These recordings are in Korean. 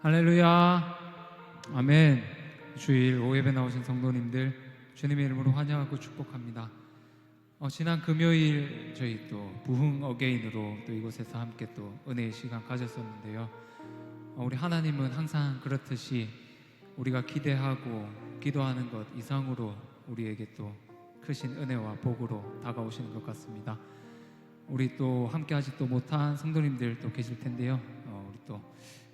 할렐루야. 아멘. 주일 오예배 나오신 성도님들 주님의 이름으로 환영하고 축복합니다. 지난 금요일 저희 또 부흥 어게인으로 또 이곳에서 함께 또 은혜의 시간 가졌었는데요. 우리 하나님은 항상 그렇듯이 우리가 기대하고 기도하는 것 이상으로 우리에게 또 크신 은혜와 복으로 다가오시는 것 같습니다. 우리 또 함께 하지 또 못한 성도님들 또 계실 텐데요. 우리 또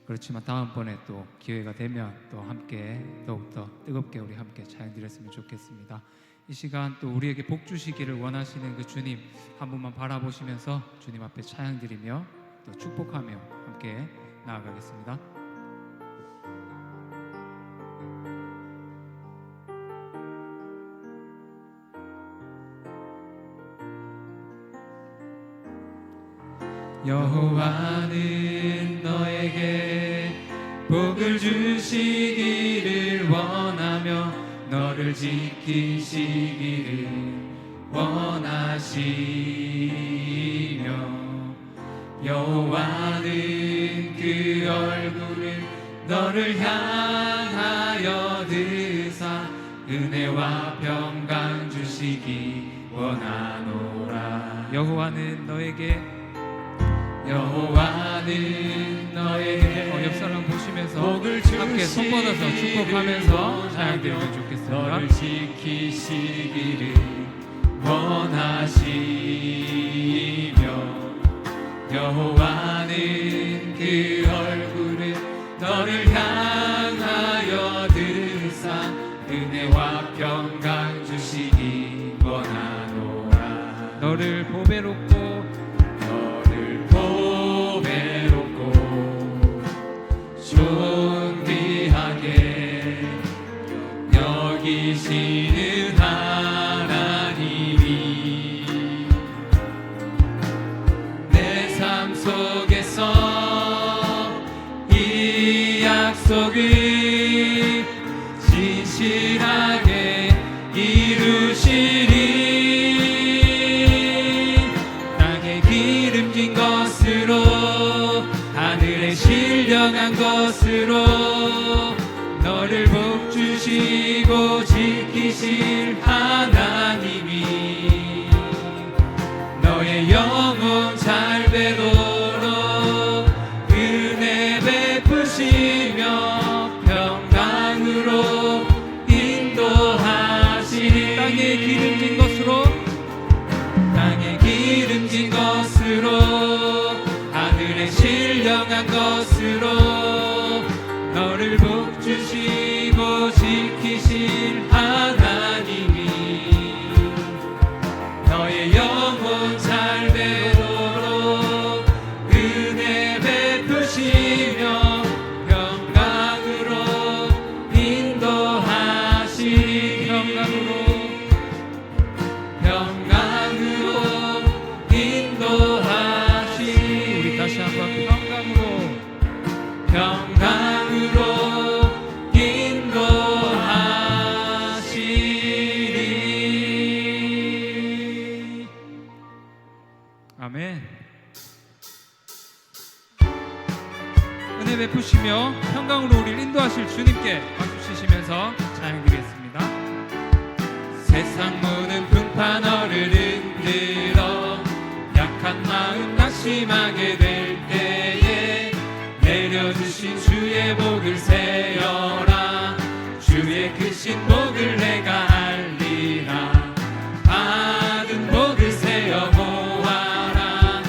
그렇지만 다음번에 또 기회가 되면 또 함께 더욱더 뜨겁게 우리 함께 찬양 드렸으면 좋겠습니다. 이 시간 또 우리에게 복 주시기를 원하시는 그 주님 한 분만 바라보시면서 주님 앞에 찬양 드리며 또 축복하며 함께 나아가겠습니다. 여호와는 너에게 복을 주시기를 원하며 너를 지키시기를 원하시며 여호와는 그 얼굴을 너를 향하여 드사 은혜와 평강 주시기 원하노라. 여호와는 너에게 옆 사람 보시면서 함께 손 뻗어서 축복하면서 찬양 드리면 좋겠습니다. 너를 지키시기를 원하시며 여호와는 그 얼굴을 너를 향하여 드사 은혜와 평강 주시기 원하노라. 너를 보배롭고 존귀하게 여기시는 하나님이 내 삶 속에서 이 약속을 진실하게 이루시리. 땅에 기름진 것으로 하늘에 신령한 것으로 너를 복주시고 지키실 하나님이 너의 영혼 잘 되도록 은혜 베푸시며 평강으로 인도하시리. 땅에 기름진 것으로 하늘에 신령한 것으로 너를 복주시고 지키실 하나님이 너의 영혼 잘 되도록 은혜 베푸시며 평강으로 인도하시리. 평강으로 인도하시리. 우리 다시 한번 평강으로 인도하시리. 아멘. 은혜 베푸시며 평강으로 우리를 인도하실 주님께 박수 치시면서 찬양드리겠습니다. 세상 모든 풍파 너를 흔들어 약한 마음 낙심하게 될 때에 내려주신 주의 복을 세어라. 주의 크신 복을 내가 알리라. 받은 복을 세어 보아라.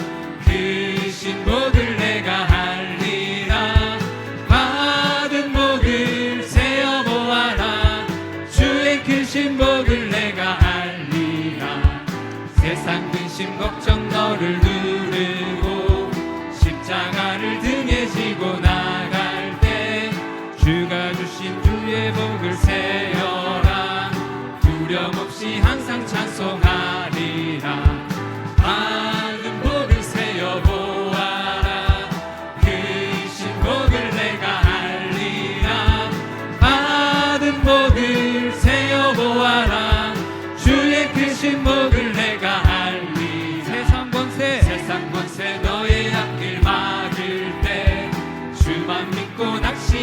크신 복을 내가 알리라. 받은 복을 세어 보아라. 주의 크신 복을 내가 알리라. 세상 근심 걱정 너를 누르고 십자가를 등에 지고 나갈 때 주가 주신 주의 복을 세어라. 두려움 없이 항상 찬송하리라. 받은 복을 세어 보아라. 크신 복을 내가 알리라. 받은 복을 세어 보아라. 주의 크신 복을 내가 알리라. 세상 권세 너의 앞길 막을 때 주만 믿고 낚시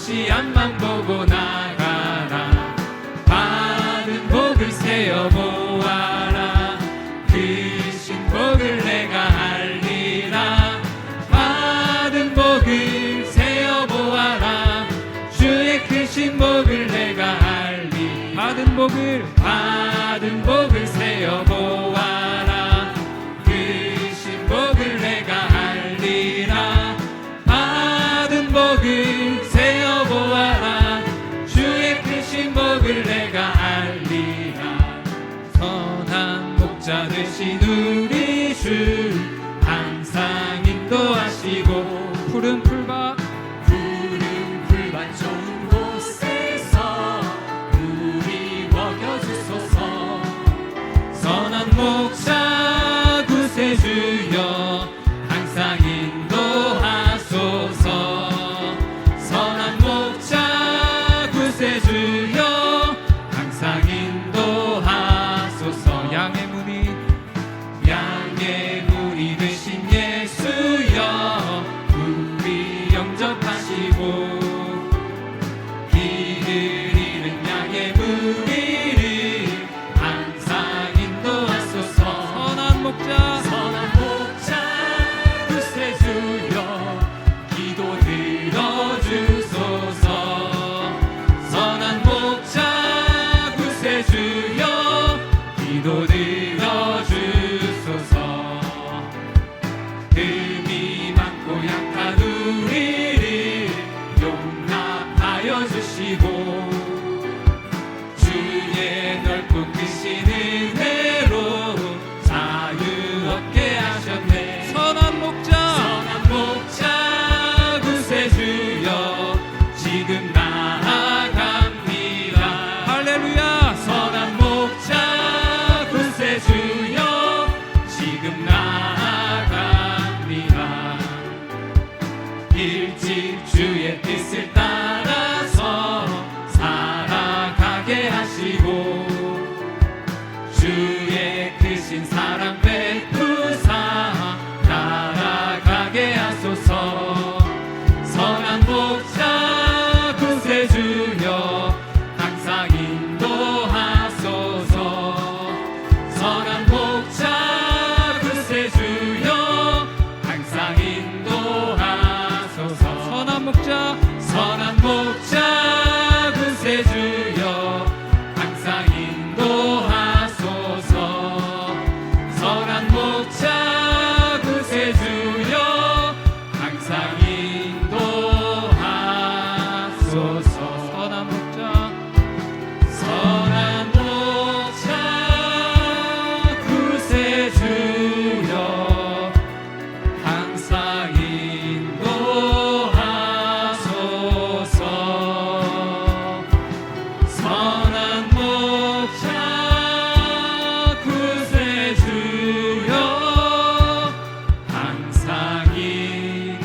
없이 앞만 보고 나가라. 받은 복을 세어 모아라. 크신 복을 내가 알리라. 받은 복을 세어 보아라. 주의 크신 복을 내가 알리. 받은 복을 세어 보아라. 크신 복을 내가 알리라. 받은 복을 세어 보아라. 주의 크신 복을 내가 알리라. 선한 목자 되신 우리 주 항상 인도하시고 푸른 풀밭 좋은 곳에서 우리 먹여주소서. 선한 목자 구세주여 항상 인도하소서. 선한 목자 구세주여 항상 인도하소서. 양의 문이 되신 예수여 우리 영접하시고 길을 잃은 양의 무리를 항상 인도하소서. 선한 목자 구세주여 기도 들어주소서. 선한 목자 구세주여 기도 들어주소서. 흠이 많고 약한 우리를 용납하여 주시고 주의 넓고 크신 은혜로 자유 얻게 하셨네. 선한 목자 구세주여 지금 나아갑니다. 할렐루야. 선한 목자 구세주여 지금 나아갑니다. 일찍 주의 뜻을 따라서 살아가게 하시고 주의 크신 사랑 베푸사 따라가게 하소서. 선한 목자 구세주여 항상 인도하소서. 선한 목자 구세주여 항상 인도하소서. 선한 목자 구세주여 항상 인도하소서. 선한 목자 구세주여 항상 인도하소서. 선한 목자 구세주여 항상 인도하소서. 선한 목자 구세주여 항상 인도하소서.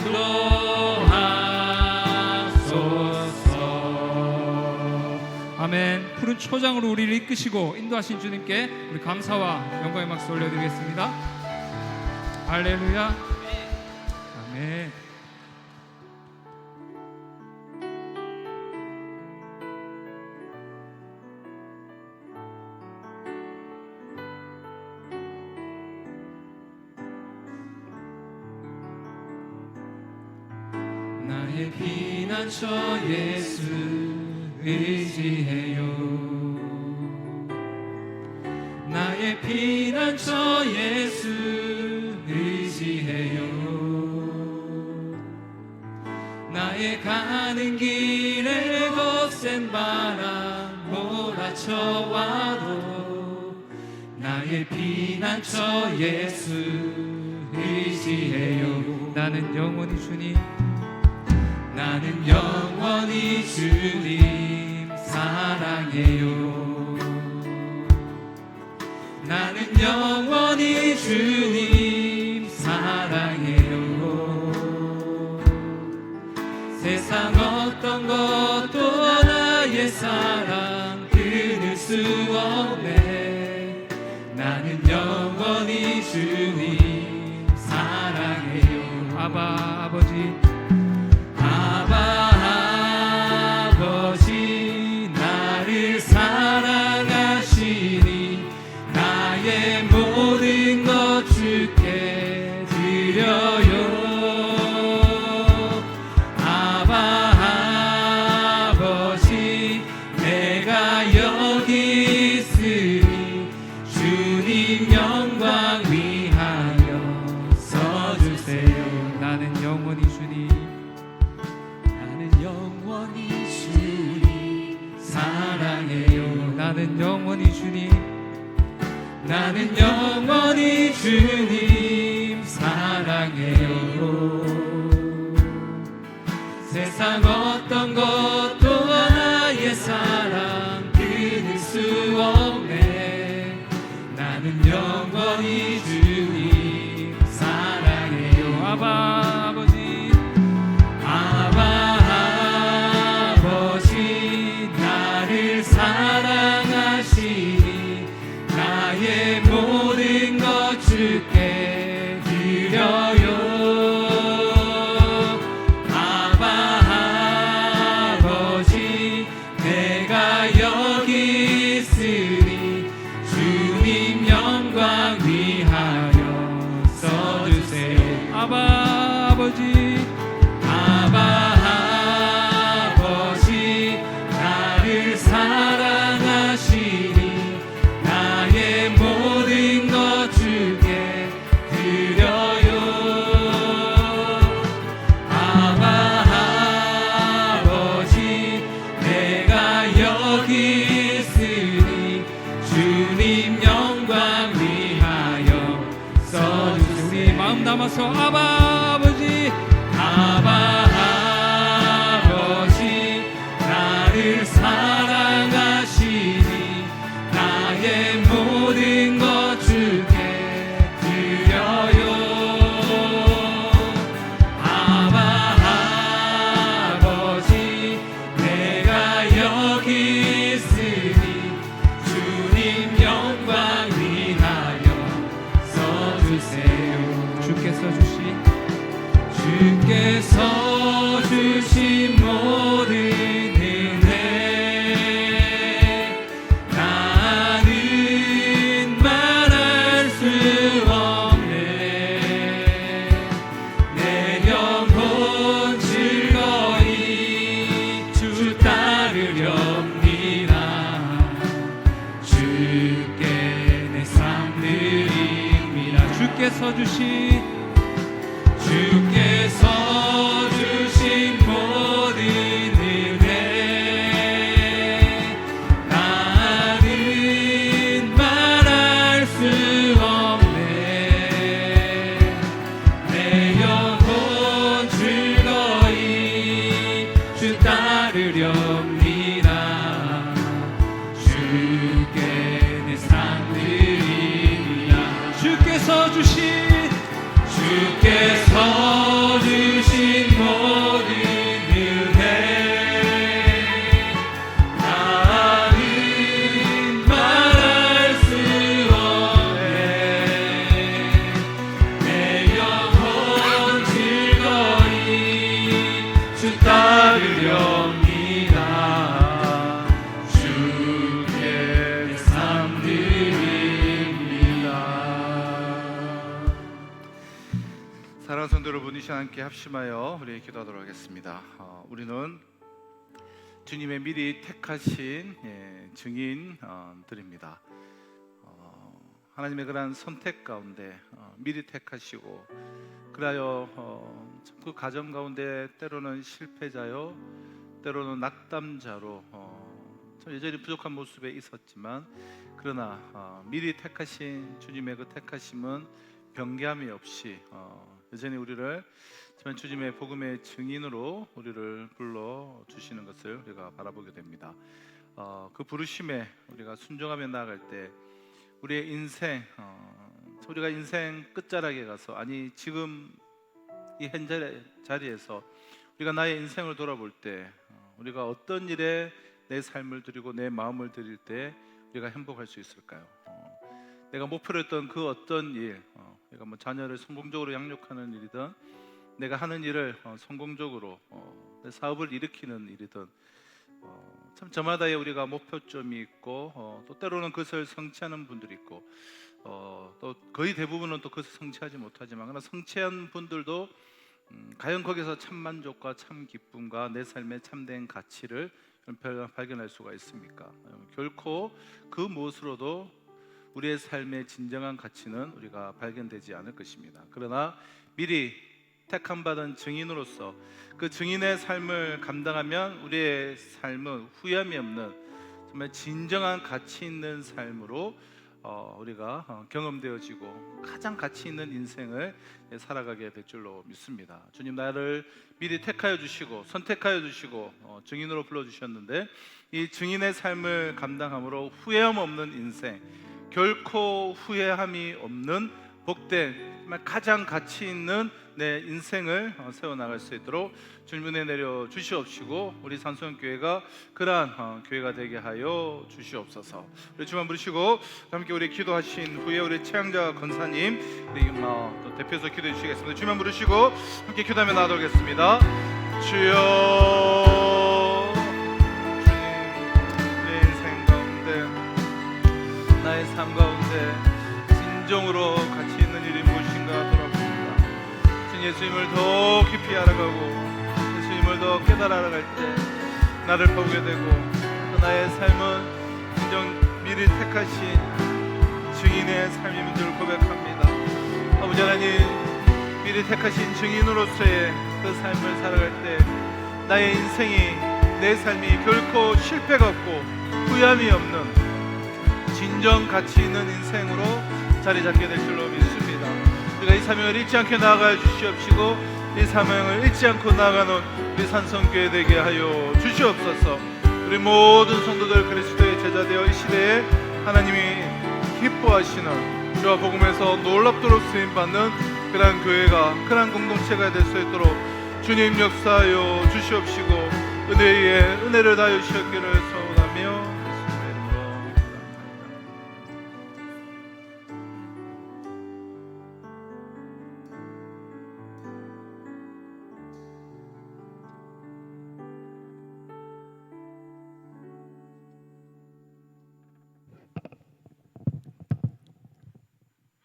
아멘. 푸른 초장으로 우리를 이끄시고 인도하신 주님께 우리 감사와 영광의 박수 올려드리겠습니다. 할렐루야. 아멘. 나의 피난처 예수 의지해요. 나의 피난처 예수 의지해요. 나의 가는 길에 거센 바람 몰아쳐와도 나의 피난처 예수 의지해요. 나는 영원히 주님 사랑해요. 나는 영원히 주님 사랑해요. 세상 어떤 것도 나의 사랑 끊을 수 없네. 나는 영원히 주님 사랑해요. 아버지 나는 영원히 주님, 나는 영원히 주님 사랑해요. 세상 어떤 것도 나의 사랑 끊을 수 없네. 나는 영원히 주님 사랑해요. 아바 아버지, 아바 아버지, 나를 사랑하시니 나의 모든 것 주께 드려요. 담아서 아바 아버지, 아바 아버지, 나를 사랑하시니 나의 모든 것 주께 드려요. 아바 아버지, 내가 여기 있으니 주님 영광 위하여 써주세요. 주께서 주신 모든 은혜 나는 말할 수 없네. 내 영혼 즐거이 주 따르렵니다. 주께 내 삶 드립니다. 주께서 주신 모든 은혜 나는 말할 수 없네. 내 영혼 즐거이 주 따르렵니다. 주께 내 삶 드립니다. 주께서 주신 모든 은혜 나는 말할 수 없네. 내 영혼 즐거이 주 따르렵니다. 주께 내 삶 드립니다. 사랑하는 성도 여러분, 이 시간 함께 합심하여 우리 기도하도록 하겠습니다. 우리는 주님의 미리 택하신 증인들입니다. 하나님의 그러한 선택 가운데 미리 택하시고 그리하여 그 가정 가운데 때로는 실패자요, 때로는 낙담자로 여전히 부족한 모습에 있었지만, 그러나 미리 택하신 주님의 그 택하심은 변개함이 없이 여전히 우리를 주님의 복음의 증인으로 우리를 불러 주시는 것을 우리가 바라보게 됩니다. 그 부르심에 우리가 순종하며 나아갈 때 우리의 인생, 우리가 인생 끝자락에 가서, 아니 지금 이 현재 자리에서 우리가 나의 인생을 돌아볼 때 우리가 어떤 일에 내 삶을 드리고 내 마음을 드릴 때 우리가 행복할 수 있을까요? 내가 목표로 했던 그 어떤 일, 내가 자녀를 성공적으로 양육하는 일이든, 내가 하는 일을 성공적으로 내 사업을 일으키는 일이든, 참 저마다의 우리가 목표점이 있고 또 때로는 그것을 성취하는 분들이 있고 또 거의 대부분은 또 그것을 성취하지 못하지만, 그러나 성취한 분들도 과연 거기서 참 만족과 참 기쁨과 내 삶의 참된 가치를 발견할 수가 있습니까? 결코 그 무엇으로도 우리의 삶의 진정한 가치는 우리가 발견되지 않을 것입니다. 그러나 미리 택함 받은 증인으로서 그 증인의 삶을 감당하면 우리의 삶은 후회함이 없는 정말 진정한 가치 있는 삶으로 우리가 경험되어지고 가장 가치 있는 인생을 살아가게 될 줄로 믿습니다. 주님 나를 미리 택하여 주시고 선택하여 주시고 증인으로 불러주셨는데 이 증인의 삶을 감당함으로 후회함 없는 인생, 결코 후회함이 없는 복된 정말 가장 가치 있는 내 인생을 세워나갈 수 있도록 주님 은혜 내려 주시옵시고 우리 산수원교회가 그러한 교회가 되게 하여 주시옵소서. 우리 주만 부르시고 함께 우리 기도하신 후에 우리 최양자 권사님 우리 또 대표해서 기도해 주시겠습니다. 주만 부르시고 함께 기도하며 나아가겠습니다. 주여, 주님 내 인생 가운데 나의 삶 가운데 진정으로 가치 있는 일이 무엇인가 돌아봅니다. 주님 예수님을 더 깊이 알아가고 예수님을 더 깨달아 알아갈 때 나를 보게 되고 또 나의 삶은 진정 미리 택하신 증인의 삶임인 줄 고백합니다. 아버지 하나님, 미리 택하신 증인으로서의 그 삶을 살아갈 때 나의 인생이, 내 삶이 결코 실패가 없고 후회함이 없는 진정 가치 있는 인생으로 자리 잡게 될 줄로 믿습니다. 우리가 이 사명을 잊지 않게 나아가 주시옵시고 이 사명을 잊지 않고 나아가는 우리 산성교회 되게 하여 주시옵소서. 우리 모든 성도들 그리스도의 제자 되어 이 시대에 하나님이 기뻐하시는 주와 복음에서 놀랍도록 쓰임받는 그러한 교회가, 그러한 공동체가 될 수 있도록 주님 역사하여 주시옵시고 은혜에 은혜를 다하여 주시옵기를 소원하며 예수님의 이름으로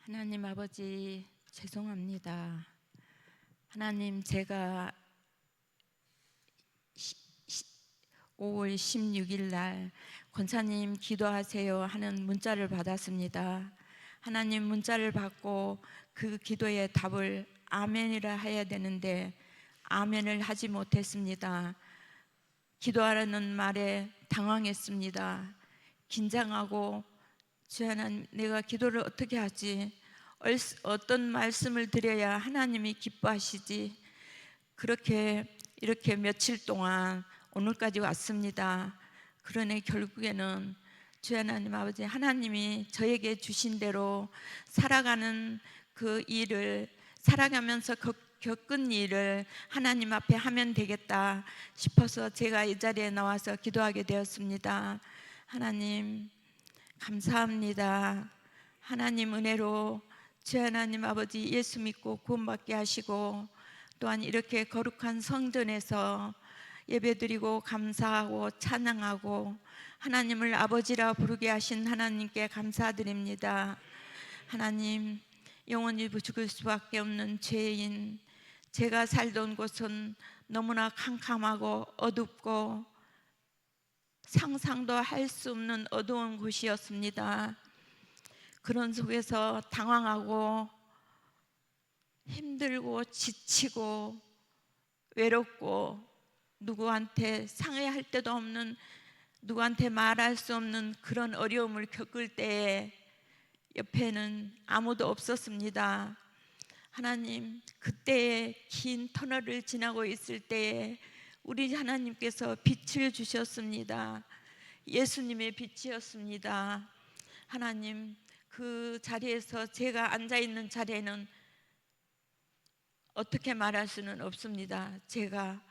하나님 아버지 죄송합니다. 하나님 제가 5월 16일 날 권사님 기도하세요 하는 문자를 받았습니다. 하나님 문자를 받고 그 기도의 답을 아멘이라 해야 되는데 아멘을 하지 못했습니다. 기도하라는 말에 당황했습니다. 긴장하고 주 하나님, 내가 기도를 어떻게 하지? 어떤 말씀을 드려야 하나님이 기뻐하시지? 그렇게 이렇게 며칠 동안 오늘까지 왔습니다. 그러니 결국에는 주 하나님 아버지, 하나님이 저에게 주신 대로 살아가는 그 일을, 살아가면서 겪은 일을 하나님 앞에 하면 되겠다 싶어서 제가 이 자리에 나와서 기도하게 되었습니다. 하나님 감사합니다. 하나님 은혜로 주 하나님 아버지 예수 믿고 구원받게 하시고 또한 이렇게 거룩한 성전에서 예배드리고 감사하고 찬양하고 하나님을 아버지라 부르게 하신 하나님께 감사드립니다. 하나님, 영원히 죽을 수밖에 없는 죄인, 제가 살던 곳은 너무나 캄캄하고 어둡고 상상도 할 수 없는 어두운 곳이었습니다. 그런 속에서 당황하고 힘들고 지치고 외롭고 누구한테 상의할 데도 없는, 누구한테 말할 수 없는 그런 어려움을 겪을 때에 옆에는 아무도 없었습니다. 하나님, 그때의 긴 터널을 지나고 있을 때에 우리 하나님께서 빛을 주셨습니다. 예수님의 빛이었습니다. 하나님, 그 자리에서 제가 앉아있는 자리에는 어떻게 말할 수는 없습니다. 제가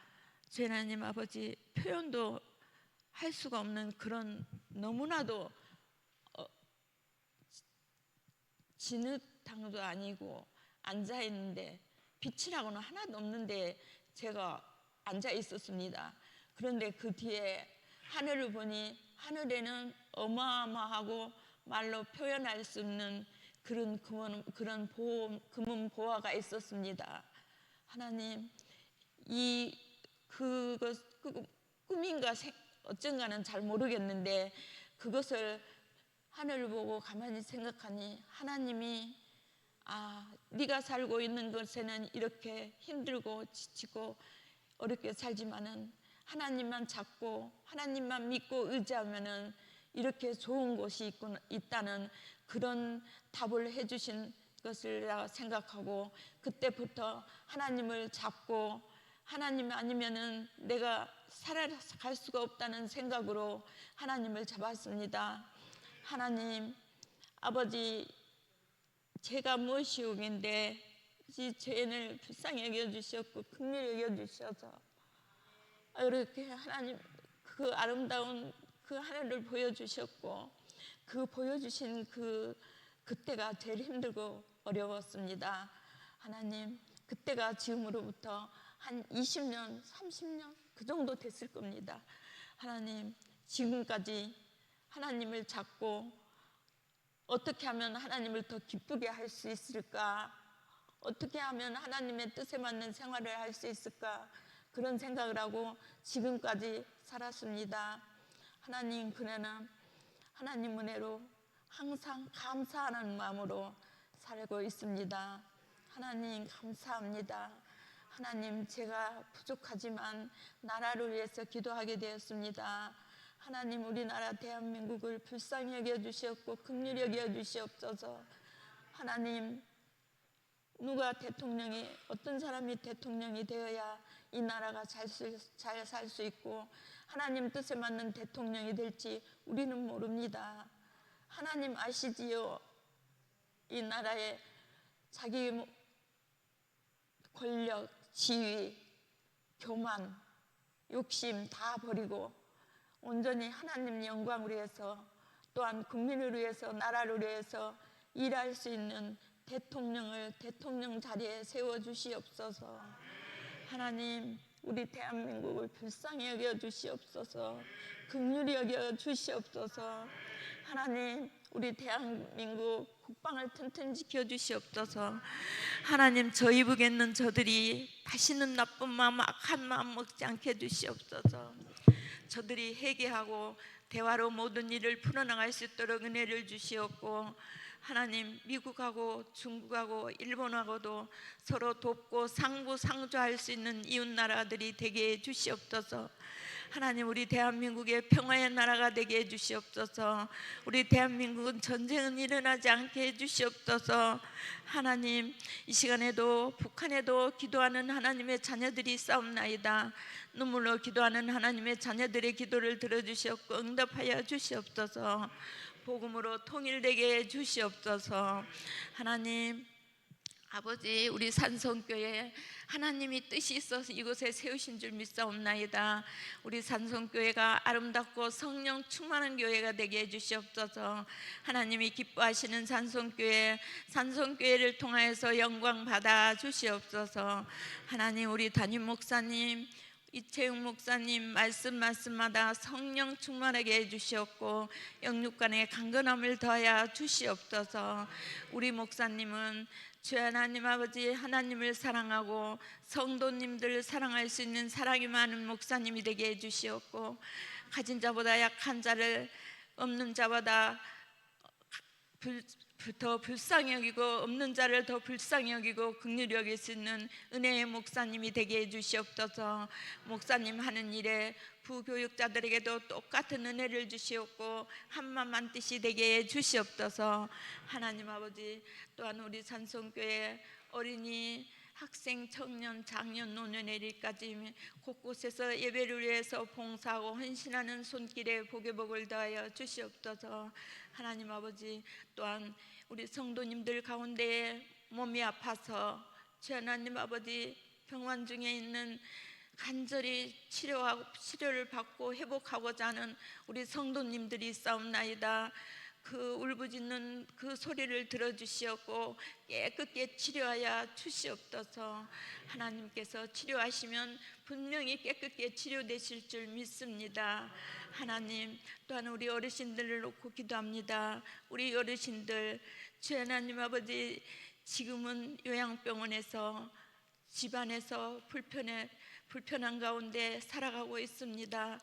주 하나님 아버지 표현도 할 수가 없는 그런 너무나도 진흙탕도 아니고 앉아있는데 빛이라고는 하나도 없는데 제가 앉아 있었습니다. 그런데 그 뒤에 하늘을 보니 하늘에는 어마어마하고 말로 표현할 수 없는 그런 금은 보화가 있었습니다. 하나님, 그것 꿈인가 어쩐가는 잘 모르겠는데 그것을 하늘을 보고 가만히 생각하니 하나님이 네가 살고 있는 것에는 이렇게 힘들고 지치고 어렵게 살지만은 하나님만 찾고 하나님만 믿고 의지하면은 이렇게 좋은 곳이 있다는 그런 답을 해주신 것을 내가 생각하고, 그때부터 하나님을 잡고 하나님 아니면은 내가 살아갈 수가 없다는 생각으로 하나님을 잡았습니다. 하나님 아버지, 제가 무엇이 욕인데 이 죄인을 불쌍히 여겨주셨고 긍휼히 여겨주셔서 이렇게 하나님 그 아름다운 그 하늘을 보여주셨고, 그 보여주신 그때가 제일 힘들고 어려웠습니다. 하나님, 그때가 지금으로부터 한 20년, 30년 그 정도 됐을 겁니다. 하나님, 지금까지 하나님을 찾고 어떻게 하면 하나님을 더 기쁘게 할 수 있을까? 어떻게 하면 하나님의 뜻에 맞는 생활을 할 수 있을까? 그런 생각을 하고 지금까지 살았습니다. 하나님, 그러나 하나님 은혜로 항상 감사하는 마음으로 살고 있습니다. 하나님 감사합니다. 하나님, 제가 부족하지만 나라를 위해서 기도하게 되었습니다. 하나님, 우리나라 대한민국을 불쌍히 여겨주시옵고 긍휼히 여겨주시옵소서. 하나님, 누가 대통령이, 어떤 사람이 대통령이 되어야 이 나라가 잘 살 수 있고 하나님 뜻에 맞는 대통령이 될지 우리는 모릅니다. 하나님 아시지요? 이 나라에 자기 권력, 지위, 교만, 욕심 다 버리고 온전히 하나님 영광을 위해서, 또한 국민을 위해서, 나라를 위해서 일할 수 있는 대통령을 대통령 자리에 세워주시옵소서. 하나님, 우리 대한민국을 불쌍히 여겨주시옵소서. 긍휼히 여겨주시옵소서. 하나님, 우리 대한민국 국방을 튼튼히 지켜주시옵소서. 하나님, 저희 북에 있는 저들이 다시는 나쁜 마음, 악한 마음 먹지 않게 해주시옵소서. 저들이 회개하고 대화로 모든 일을 풀어나갈 수 있도록 은혜를 주시옵고, 하나님, 미국하고 중국하고 일본하고도 서로 돕고 상부상조할 수 있는 이웃 나라들이 되게 해 주시옵소서. 하나님, 우리 대한민국의 평화의 나라가 되게 해 주시옵소서. 우리 대한민국은 전쟁은 일어나지 않게 해 주시옵소서. 하나님, 이 시간에도 북한에도 기도하는 하나님의 자녀들이 싸움나이다. 눈물로 기도하는 하나님의 자녀들의 기도를 들어주시옵고 응답하여 주시옵소서. 복음으로 통일되게 해 주시옵소서. 하나님 아버지, 우리 산성교회 하나님이 뜻이 있어서 이곳에 세우신 줄 믿사옵나이다. 우리 산성교회가 아름답고 성령 충만한 교회가 되게 해주시옵소서. 하나님이 기뻐하시는 산성교회를 통하여서 영광 받아 주시옵소서. 하나님, 우리 담임 목사님 이채용 목사님 말씀마다 성령 충만하게 해주시옵고 영육간의 강건함을 더하여 주시옵소서. 우리 목사님은 주 하나님 아버지, 하나님을 사랑하고 성도님들 사랑할 수 있는 사랑이 많은 목사님이 되게 해주시옵고, 가진 자보다 약한 자를, 없는 자보다 더 불쌍히 여기고 없는 자를 더 불쌍히 여기고 긍휼히 여길 수 있는 은혜의 목사님이 되게 해주시옵소서. 목사님 하는 일에 부교육자들에게도 똑같은 은혜를 주시옵고 한마음만 뜻이 되게 해주시옵소서. 하나님 아버지, 또한 우리 산성교회 어린이, 학생, 청년, 장년, 노년의 일까지 곳곳에서 예배를 위해서 봉사하고 헌신하는 손길에 복의 복을 더하여 주시옵소서. 하나님 아버지, 또한 우리 성도님들 가운데 몸이 아파서 주 하나님 아버지 병원 중에 있는, 간절히 치료를 받고 회복하고자 하는 우리 성도님들이 있사옵나이다. 그 울부짖는 그 소리를 들어주시옵고 깨끗게 치료하여 주시옵소서. 하나님께서 치료하시면 분명히 깨끗게 치료되실 줄 믿습니다. 하나님, 또한 우리 어르신들을 놓고 기도합니다. 우리 어르신들, 주 하나님 아버지, 지금은 요양병원에서 집안에서 불편한 가운데 살아가고 있습니다.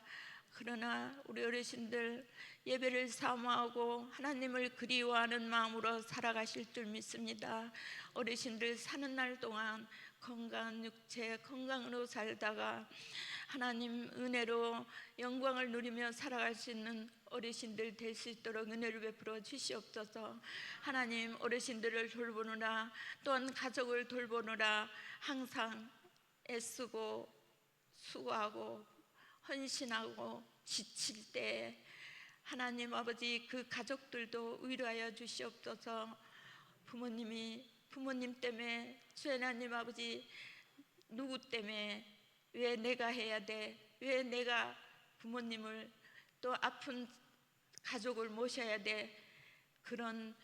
그러나 우리 어르신들 예배를 사모하고 하나님을 그리워하는 마음으로 살아가실 줄 믿습니다. 어르신들 사는 날 동안 건강한 육체, 건강으로 살다가 하나님 은혜로 영광을 누리며 살아갈 수 있는 어르신들 될 수 있도록 은혜를 베풀어 주시옵소서. 하나님, 어르신들을 돌보느라 또한 가족을 돌보느라 항상 애쓰고 수고하고 헌신하고 지칠 때 하나님 아버지, 그 가족들도 위로하여 주시옵소서. 부모님 때문에 주 하나님 아버지, 누구 때문에 왜 내가 해야 돼? 왜 내가 부모님을 또 아픈 가족을 모셔야 돼? 그런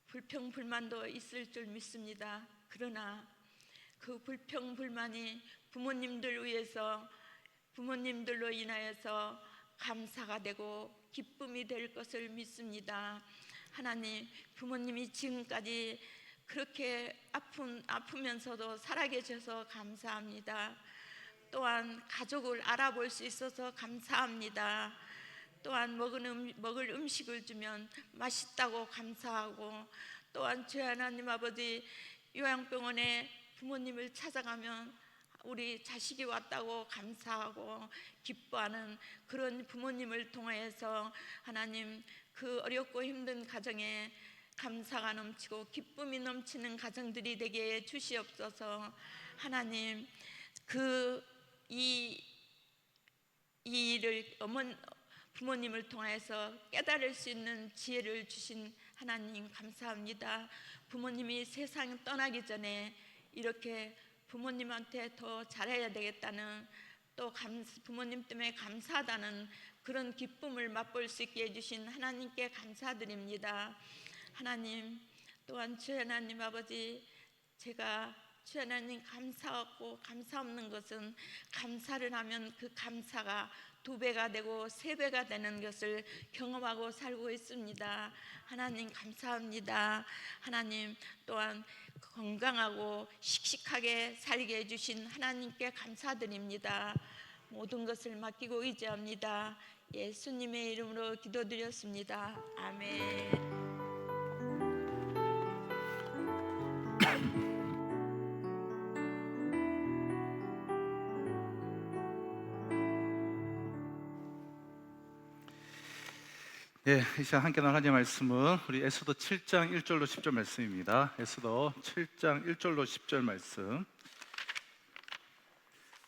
불평불만도 있을 줄 믿습니다. 그러나 그 불평불만이 부모님들 위해서, 부모님들로 인하여서 감사가 되고 기쁨이 될 것을 믿습니다. 하나님, 부모님이 지금까지 그렇게 아프면서도 살아계셔서 감사합니다. 또한 가족을 알아볼 수 있어서 감사합니다. 또한 먹을 음식을 주면 맛있다고 감사하고, 또한 주 하나님 아버지, 요양병원에 부모님을 찾아가면 우리 자식이 왔다고 감사하고 기뻐하는 그런 부모님을 통하여서 하나님, 그 어렵고 힘든 가정에 감사가 넘치고 기쁨이 넘치는 가정들이 되게 해 주시옵소서. 하나님, 이 일을 부모님을 통해서 깨달을 수 있는 지혜를 주신 하나님 감사합니다. 부모님이 세상 떠나기 전에 이렇게 부모님한테 더 잘해야 되겠다는, 또 부모님 때문에 감사하다는 그런 기쁨을 맛볼 수 있게 해주신 하나님께 감사드립니다. 하나님, 또한 주 하나님 아버지, 제가 주 하나님 감사하고 감사 없는 것은, 감사를 하면 그 감사가 2배가 되고 3배가 되는 것을 경험하고 살고 있습니다. 하나님 감사합니다. 하나님, 또한 건강하고 씩씩하게 살게 해주신 하나님께 감사드립니다. 모든 것을 맡기고 의지합니다. 예수님의 이름으로 기도드렸습니다. 아멘. 네, 이 시간 함께 나눌 하나님의 말씀은 우리 에스더 7장 1절로 10절 말씀입니다. 에스더 7장 1절로 10절 말씀.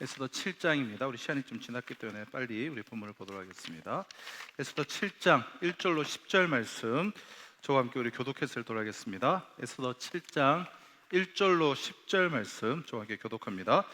에스더 7장입니다. 우리 시간이 좀 지났기 때문에 빨리 우리 본문을 보도록 하겠습니다. 에스더 7장 1절로 10절 말씀, 저와 함께 우리 교독해서 읽도록 하겠습니다. 에스더 7장 1절로 10절 말씀, 저와 함께 교독합니다.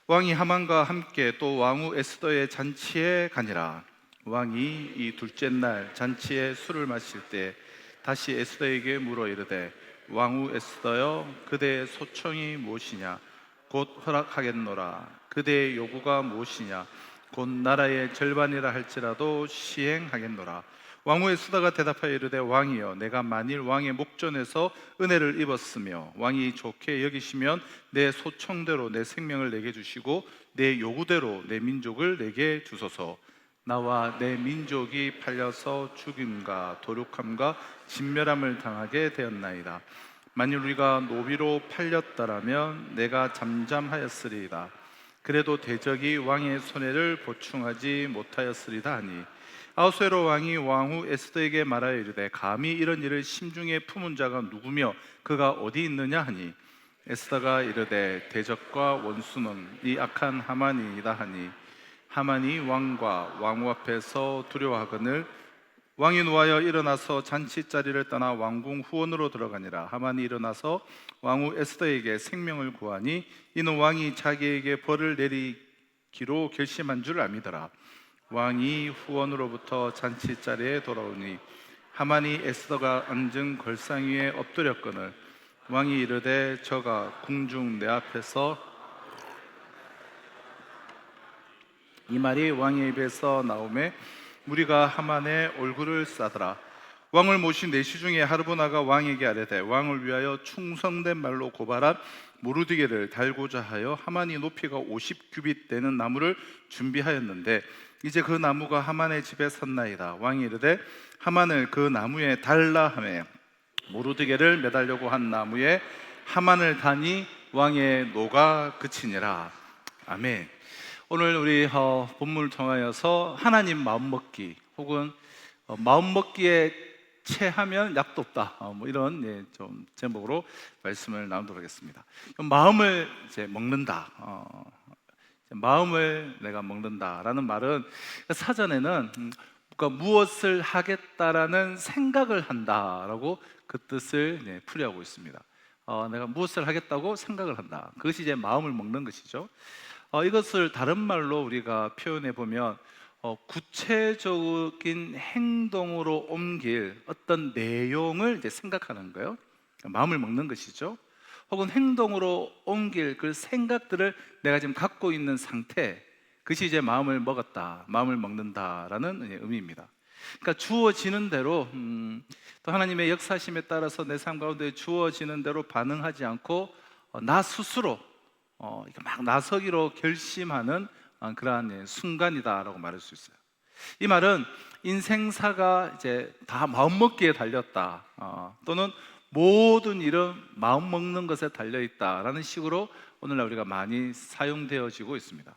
왕이 하만과 함께 또 왕후 에스더의 잔치에 가니라. 왕이 이 둘째 날 잔치에 술을 마실 때 다시 에스더에게 물어 이르되, 왕후 에스더여, 그대의 소청이 무엇이냐? 곧 허락하겠노라. 그대의 요구가 무엇이냐? 곧 나라의 절반이라 할지라도 시행하겠노라. 왕후 에스더가 대답하여 이르되, 왕이여, 내가 만일 왕의 목전에서 은혜를 입었으며 왕이 좋게 여기시면 내 소청대로 내 생명을 내게 주시고 내 요구대로 내 민족을 내게 주소서. 나와 내 민족이 팔려서 죽임과 도륙함과 진멸함을 당하게 되었나이다. 만일 우리가 노비로 팔렸다라면 내가 잠잠하였으리이다. 그래도 대적이 왕의 손해를 보충하지 못하였으리다 하니, 아하수에로 왕이 왕후 에스더에게 말하여 이르되, 감히 이런 일을 심중에 품은 자가 누구며 그가 어디 있느냐 하니, 에스더가 이르되, 대적과 원수는 이 악한 하만이다 하니, 하만이 왕과 왕후 앞에서 두려워하거늘 왕이 노하여 일어나서 잔치자리를 떠나 왕궁 후원으로 들어가니라. 하만이 일어나서 왕후 에스더에게 생명을 구하니 이는 왕이 자기에게 벌을 내리기로 결심한 줄 알미더라. 왕이 후원으로부터 잔치자리에 돌아오니 하만이 에스더가 앉은 걸상 위에 엎드렸거늘 왕이 이르되, 저가 궁중 내 앞에서, 이 말이 왕의 입에서 나오매 무리가 하만의 얼굴을 싸더라. 왕을 모신 내시 중에 하르보나가 왕에게 아뢰되, 왕을 위하여 충성된 말로 고발한 모르드게를 달고자 하여 하만이 높이가 50규빗 되는 나무를 준비하였는데 이제 그 나무가 하만의 집에 섰나이다. 왕이 이르되, 하만을 그 나무에 달라 하매 모르드게를 매달려고 한 나무에 하만을 다니 왕의 노가 그치니라. 아멘. 오늘 우리 본문을 통하여서 하나님 마음먹기 혹은 마음먹기에 체하면 약도 없다, 뭐 이런 좀 제목으로 말씀을 나누도록 하겠습니다. 마음을 이제 먹는다, 마음을 내가 먹는다라는 말은 사전에는 그러니까 무엇을 하겠다라는 생각을 한다라고 그 뜻을 풀이하고 있습니다. 내가 무엇을 하겠다고 생각을 한다, 그것이 이제 마음을 먹는 것이죠. 이것을 다른 말로 우리가 표현해 보면 구체적인 행동으로 옮길 어떤 내용을 이제 생각하는 거예요. 마음을 먹는 것이죠. 혹은 행동으로 옮길 그 생각들을 내가 지금 갖고 있는 상태, 그것이 이제 마음을 먹었다, 마음을 먹는다라는 의미입니다. 그러니까 주어지는 대로 또 하나님의 역사심에 따라서 내 삶 가운데 주어지는 대로 반응하지 않고 나 스스로 막 나서기로 결심하는 그러한 순간이다라고 말할 수 있어요. 이 말은 인생사가 이제 다 마음먹기에 달렸다, 또는 모든 일은 마음 먹는 것에 달려 있다라는 식으로 오늘날 우리가 많이 사용되어지고 있습니다.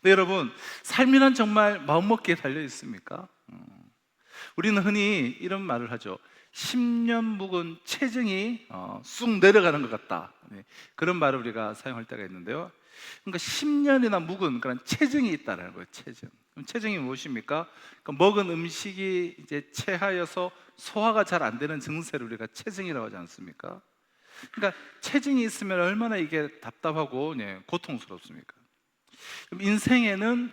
근데 여러분, 삶이란 정말 마음먹기에 달려 있습니까? 우리는 흔히 이런 말을 하죠. 10년 묵은 체증이 쑥 내려가는 것 같다, 그런 말을 우리가 사용할 때가 있는데요. 그러니까 10년이나 묵은 그런 체증이 있다는 거예요. 체증. 그럼 체증이 무엇입니까? 그러니까 먹은 음식이 이제 체하여서 소화가 잘 안 되는 증세를 우리가 체증이라고 하지 않습니까? 그러니까 체증이 있으면 얼마나 이게 답답하고 고통스럽습니까? 그럼 인생에는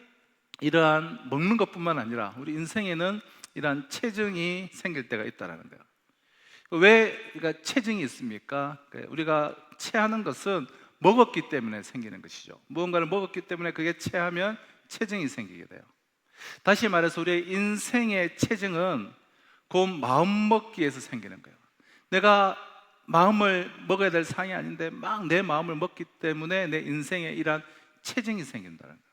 이러한 먹는 것뿐만 아니라 우리 인생에는 이러한 체증이 생길 때가 있다는 거예요. 왜 그러니까 체증이 있습니까? 우리가 체하는 것은 먹었기 때문에 생기는 것이죠. 무언가를 먹었기 때문에 그게 체하면 체증이 생기게 돼요. 다시 말해서 우리의 인생의 체증은 곧 마음 먹기에서 생기는 거예요. 내가 마음을 먹어야 될 상황이 아닌데 막 내 마음을 먹기 때문에 내 인생에 이러한 체증이 생긴다는 거예요.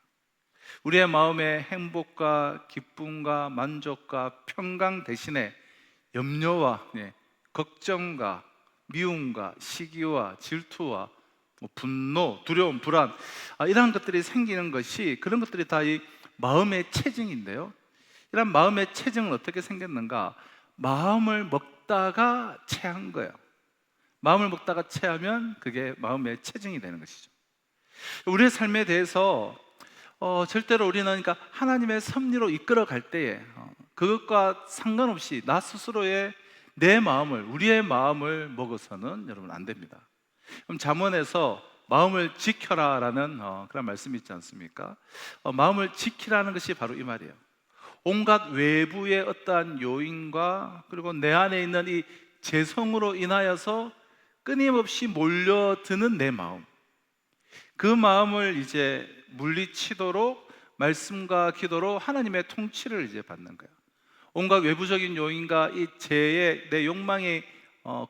우리의 마음의 행복과 기쁨과 만족과 평강 대신에 염려와 걱정과 미움과 시기와 질투와 분노, 두려움, 불안, 이런 것들이 생기는 것이, 그런 것들이 다 이 마음의 체증인데요. 이런 마음의 체증은 어떻게 생겼는가? 마음을 먹다가 체한 거예요. 마음을 먹다가 체하면 그게 마음의 체증이 되는 것이죠. 우리의 삶에 대해서 절대로 우리는 그러니까 하나님의 섭리로 이끌어 갈 때에 그것과 상관없이 나 스스로의 내 마음을, 우리의 마음을 먹어서는 여러분 안 됩니다. 그럼 잠언에서 마음을 지켜라라는 그런 말씀이 있지 않습니까? 마음을 지키라는 것이 바로 이 말이에요. 온갖 외부의 어떠한 요인과 그리고 내 안에 있는 이 재성으로 인하여서 끊임없이 몰려드는 내 마음, 그 마음을 이제 물리치도록 말씀과 기도로 하나님의 통치를 이제 받는 거예요. 온갖 외부적인 요인과 이 죄의 내 욕망의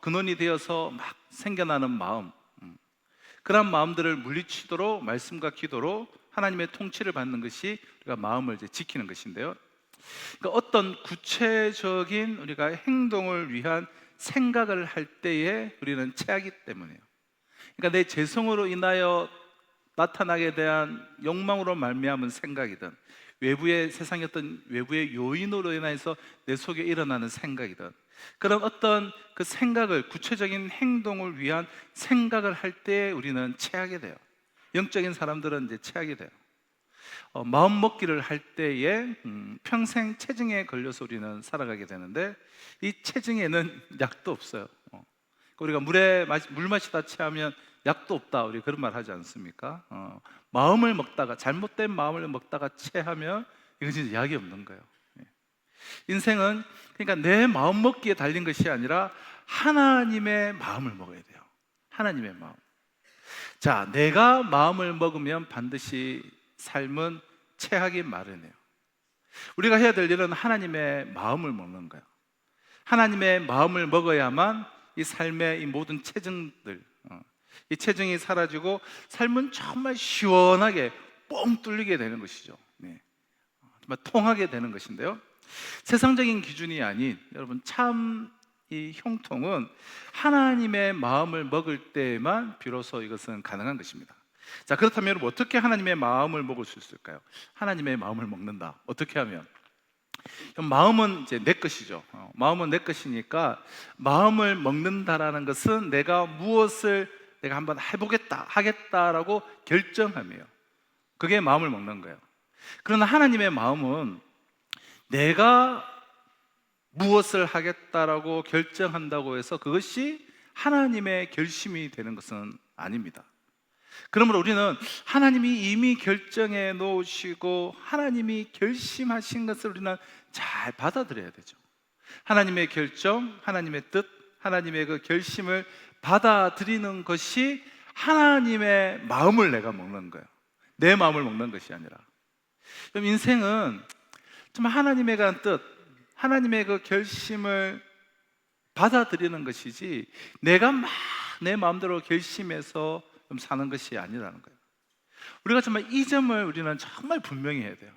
근원이 되어서 막 생겨나는 마음, 그런 마음들을 물리치도록 말씀과 기도로 하나님의 통치를 받는 것이 우리가 마음을 이제 지키는 것인데요. 그러니까 어떤 구체적인 우리가 행동을 위한 생각을 할 때에 우리는 체하기 때문이에요. 그러니까 내 재성으로 인하여 나타나게 대한 욕망으로 말미암은 생각이든 외부의 세상의 어떤 외부의 요인으로 인해서 내 속에 일어나는 생각이든 그런 어떤 그 생각을, 구체적인 행동을 위한 생각을 할 때 우리는 체하게 돼요. 영적인 사람들은 이제 체하게 돼요. 마음 먹기를 할 때에 평생 체증에 걸려서 우리는 살아가게 되는데 이 체증에는 약도 없어요. 우리가 물 마시다 체하면 약도 없다, 우리 그런 말 하지 않습니까? 마음을 먹다가, 잘못된 마음을 먹다가 체하면 이건 진짜 약이 없는 거예요. 인생은 그러니까 내 마음 먹기에 달린 것이 아니라 하나님의 마음을 먹어야 돼요. 하나님의 마음. 자, 내가 마음을 먹으면 반드시 삶은 체하기 마련해요. 우리가 해야 될 일은 하나님의 마음을 먹는 거예요. 하나님의 마음을 먹어야만 이 삶의 이 모든 체증들, 이 체증이 사라지고 삶은 정말 시원하게 뻥 뚫리게 되는 것이죠. 정말 통하게 되는 것인데요. 세상적인 기준이 아닌 여러분 참 이 형통은 하나님의 마음을 먹을 때에만 비로소 이것은 가능한 것입니다. 자, 그렇다면 여러분, 어떻게 하나님의 마음을 먹을 수 있을까요? 하나님의 마음을 먹는다. 어떻게 하면? 마음은 이제 내 것이죠. 마음은 내 것이니까 마음을 먹는다라는 것은 내가 무엇을 내가 한번 해보겠다, 하겠다라고 결정함이에요. 그게 마음을 먹는 거예요. 그러나 하나님의 마음은 내가 무엇을 하겠다라고 결정한다고 해서 그것이 하나님의 결심이 되는 것은 아닙니다. 그러므로 우리는 하나님이 이미 결정해 놓으시고 하나님이 결심하신 것을 우리는 잘 받아들여야 되죠. 하나님의 결정, 하나님의 뜻, 하나님의 그 결심을 받아들이는 것이 하나님의 마음을 내가 먹는 거예요. 내 마음을 먹는 것이 아니라. 그럼 인생은 정말 하나님에 관한 뜻, 하나님의 그 결심을 받아들이는 것이지 내가 막 내 마음대로 결심해서 사는 것이 아니라는 거예요. 우리가 정말 이 점을 우리는 정말 분명히 해야 돼요.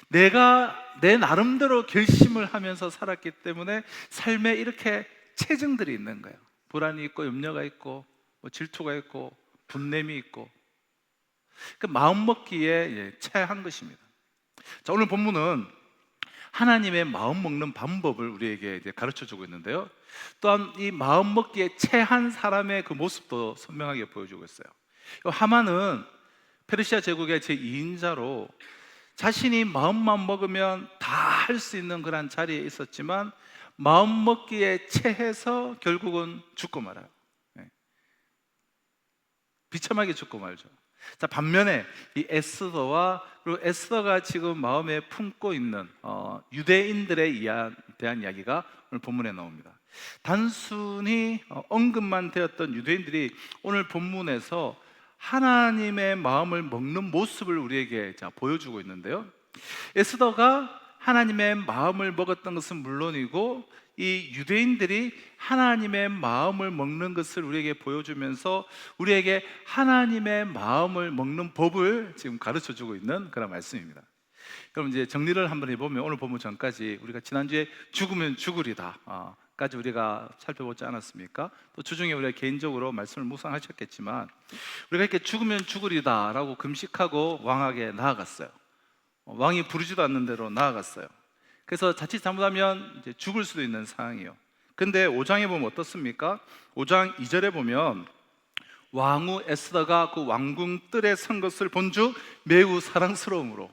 내가 내 나름대로 결심을 하면서 살았기 때문에 삶에 이렇게 체증들이 있는 거예요. 불안이 있고 염려가 있고 질투가 있고 분냄이 있고 그 마음 먹기에 체한 것입니다. 자, 오늘 본문은 하나님의 마음 먹는 방법을 우리에게 이제 가르쳐 주고 있는데요. 또한 이 마음 먹기에 체한 사람의 그 모습도 선명하게 보여주고 있어요. 하만은 페르시아 제국의 제2인자로 자신이 마음만 먹으면 다 할 수 있는 그런 자리에 있었지만 마음 먹기에 체해서 결국은 죽고 말아요. 비참하게 죽고 말죠. 자, 반면에 이 에스더와 그리고 에스더가 지금 마음에 품고 있는 유대인들에 대한 이야기가 오늘 본문에 나옵니다. 단순히 언급만 되었던 유대인들이 오늘 본문에서 하나님의 마음을 먹는 모습을 우리에게 보여주고 있는데요. 에스더가 하나님의 마음을 먹었던 것은 물론이고 이 유대인들이 하나님의 마음을 먹는 것을 우리에게 보여주면서 우리에게 하나님의 마음을 먹는 법을 지금 가르쳐주고 있는 그런 말씀입니다. 그럼 이제 정리를 한번 해보면 오늘 본문 전까지 우리가 지난주에 죽으면 죽으리다 까지 우리가 살펴보지 않았습니까? 또 주중에 우리가 개인적으로 말씀을 묵상하셨겠지만 우리가 이렇게 죽으면 죽으리다 라고 금식하고 왕에게 나아갔어요. 왕이 부르지도 않는 대로 나아갔어요. 그래서 자칫 잘못하면 이제 죽을 수도 있는 상황이에요. 근데 5장에 보면 어떻습니까? 5장 2절에 보면 왕후 에스더가 그 왕궁 뜰에 선 것을 본즉 매우 사랑스러움으로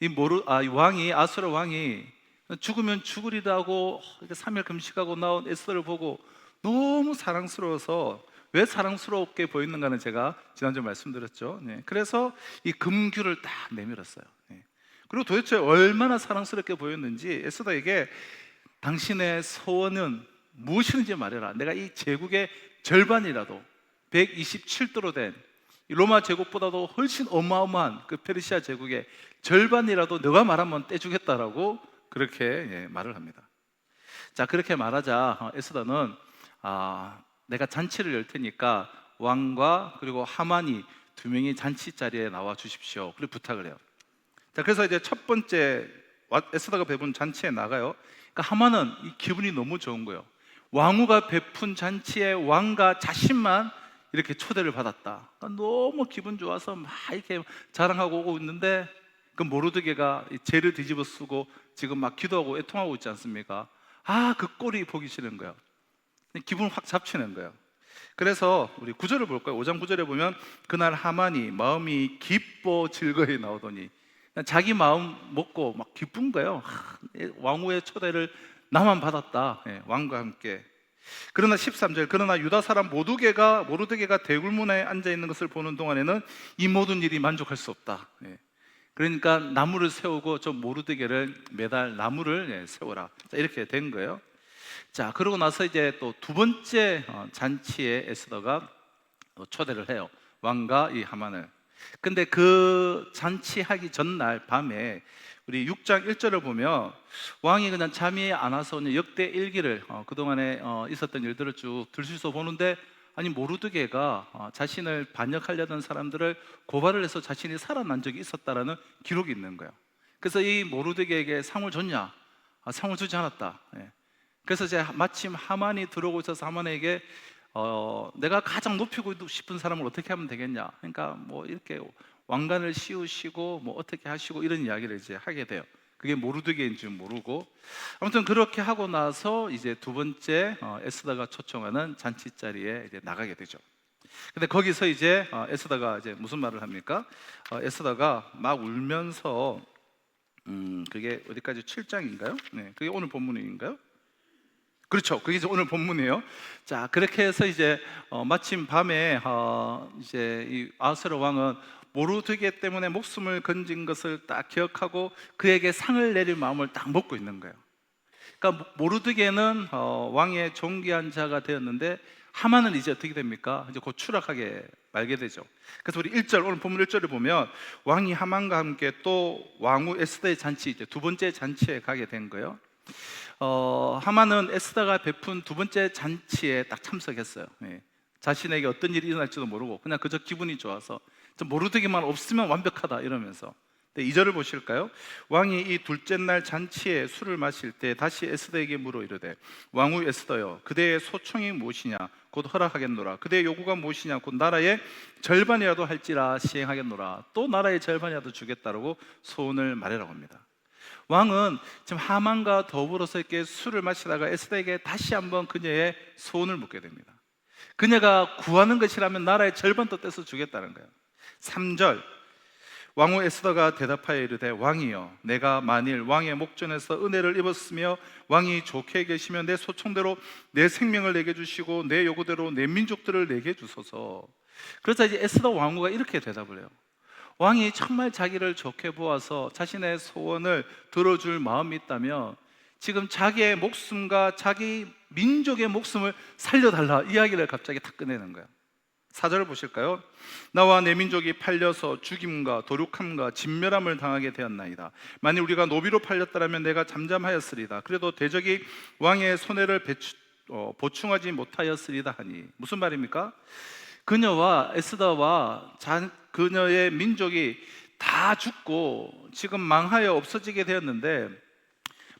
이 왕이 아수르 왕이 죽으면 죽으리라고 이렇게 3일 금식하고 나온 에스더를 보고 너무 사랑스러워서 왜 사랑스럽게 보이는가는 제가 지난주에 말씀드렸죠. 그래서 이 금규를 딱 내밀었어요. 그리고 도대체 얼마나 사랑스럽게 보였는지 에스더에게 당신의 소원은 무엇이든지 말해라. 내가 이 제국의 절반이라도 127도로 된 로마 제국보다도 훨씬 어마어마한 그 페르시아 제국의 절반이라도 너가 말하면 떼주겠다라고 그렇게 말을 합니다. 자, 그렇게 말하자 에스더는 내가 잔치를 열 테니까 왕과 그리고 하만이 두 명이 잔치 자리에 나와 주십시오. 그리고 부탁을 해요. 자, 그래서 이제 첫 번째 에스더가 베푼 잔치에 나가요. 그러니까 하만은 이 기분이 너무 좋은 거예요. 왕후가 베푼 잔치에 왕과 자신만 이렇게 초대를 받았다. 그러니까 너무 기분 좋아서 막 이렇게 자랑하고 오고 있는데 그 모르드게가 죄를 뒤집어 쓰고 지금 막 기도하고 애통하고 있지 않습니까? 그 꼴이 보기 싫은 거예요. 기분 확 잡치는 거예요. 그래서 우리 9절을 볼까요? 5장 9절에 보면 그날 하만이 마음이 기뻐 즐거이 나오더니 자기 마음 먹고 막 기쁜 거예요. 왕후의 초대를 나만 받았다. 왕과 함께. 그러나 13절 그러나 유다 사람 모르드게가 대굴문에 앉아 있는 것을 보는 동안에는 이 모든 일이 만족할 수 없다. 그러니까 나무를 세우고 저 모르드게를 매달 나무를 세워라. 자, 이렇게 된 거예요. 자, 그러고 나서 이제 또 두 번째 잔치에 에스더가 초대를 해요. 왕과 이 하만을. 근데 그 잔치하기 전날 밤에 우리 6장 1절을 보면 왕이 그냥 잠이 안 와서 역대 일기를 그동안에 있었던 일들을 쭉 들쑤서 보는데 아니 모르드게가 자신을 반역하려던 사람들을 고발을 해서 자신이 살아난 적이 있었다라는 기록이 있는 거예요. 그래서 이 모르드게에게 상을 줬냐? 상을 주지 않았다. 그래서 이제 마침 하만이 들어오고 있어서 하만에게 내가 가장 높이고 싶은 사람을 어떻게 하면 되겠냐, 그러니까 뭐 이렇게 왕관을 씌우시고 뭐 어떻게 하시고 이런 이야기를 이제 하게 돼요. 그게 모르드게인 줄 모르고, 아무튼 그렇게 하고 나서 이제 두 번째 에스더가 초청하는 잔치 자리에 이제 나가게 되죠. 근데 거기서 이제 에스더가 이제 무슨 말을 합니까? 에스더가 막 울면서 그게 어디까지 7장인가요? 네, 그게 오늘 본문인가요? 그렇죠. 그게 이제 오늘 본문이에요. 자, 그렇게 해서 이제 마침 밤에 이제 이 아하스웨로 왕은 모르드게 때문에 목숨을 건진 것을 딱 기억하고 그에게 상을 내릴 마음을 딱 먹고 있는 거예요. 그러니까 모르드게는 왕의 존귀한 자가 되었는데 하만은 이제 어떻게 됩니까? 이제 곧 추락하게 말게 되죠. 그래서 우리 1절, 오늘 본문 1절을 보면 왕이 하만과 함께 또 왕후 에스더의 잔치, 이제 두 번째 잔치에 가게 된 거예요. 하만은 에스더가 베푼 두 번째 잔치에 딱 참석했어요. 예. 자신에게 어떤 일이 일어날지도 모르고 그냥 그저 기분이 좋아서 모르드게만 없으면 완벽하다 이러면서. 2절을 보실까요? 왕이 이 둘째 날 잔치에 술을 마실 때 다시 에스더에게 물어 이르되 왕후 에스더여, 그대의 소총이 무엇이냐 곧 허락하겠노라. 그대의 요구가 무엇이냐 곧 나라의 절반이라도 할지라 시행하겠노라. 또 나라의 절반이라도 주겠다라고 소원을 말하라고 합니다. 왕은 지금 하만과 더불어서 이렇게 술을 마시다가 에스더에게 다시 한번 그녀의 소원을 묻게 됩니다. 그녀가 구하는 것이라면 나라의 절반도 떼서 주겠다는 거예요. 3절, 왕후 에스더가 대답하여 이르되 왕이여, 내가 만일 왕의 목전에서 은혜를 입었으며 왕이 좋게 계시면 내 소총대로 내 생명을 내게 주시고 내 요구대로 내 민족들을 내게 주소서. 그래서 이제 에스더 왕후가 이렇게 대답을 해요. 왕이 정말 자기를 좋게 보아서 자신의 소원을 들어줄 마음이 있다면 지금 자기의 목숨과 자기 민족의 목숨을 살려달라 이야기를 갑자기 탁 꺼내는 거예요. 4절을 보실까요? 나와 내 민족이 팔려서 죽임과 도륙함과 진멸함을 당하게 되었나이다. 만일 우리가 노비로 팔렸더라면 내가 잠잠하였으리다. 그래도 대적이 왕의 손해를 보충하지 못하였으리다 하니. 무슨 말입니까? 그녀와 에스더와 그녀의 민족이 다 죽고 지금 망하여 없어지게 되었는데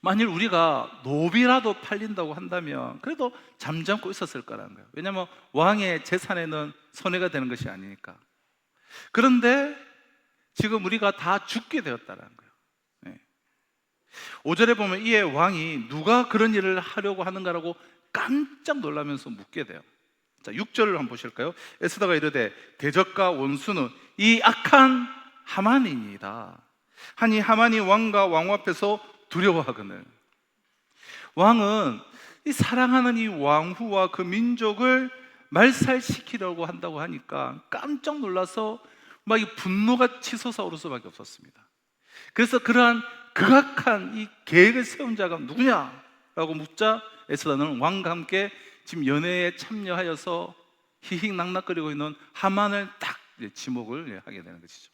만일 우리가 노비라도 팔린다고 한다면 그래도 잠잠고 있었을 거라는 거예요. 왜냐하면 왕의 재산에는 손해가 되는 것이 아니니까. 그런데 지금 우리가 다 죽게 되었다는 거예요. 네. 5절에 보면 이에 왕이 누가 그런 일을 하려고 하는가라고 깜짝 놀라면서 묻게 돼요. 자, 6절을 한번 보실까요? 에스더가 이르되 대적과 원수는 이 악한 하만이니이다 하니 하만이 왕과 왕후 앞에서 두려워하거늘. 왕은 이 사랑하는 이 왕후와 그 민족을 말살시키려고 한다고 하니까 깜짝 놀라서 막 이 분노가 치솟아 오를 수밖에 없었습니다. 그래서 그러한 극악한 이 계획을 세운 자가 누구냐라고 묻자 에스더는 왕과 함께 지금 연회에 참여하여서 희희낙낙거리고 있는 하만을 딱 지목을 하게 되는 것이죠.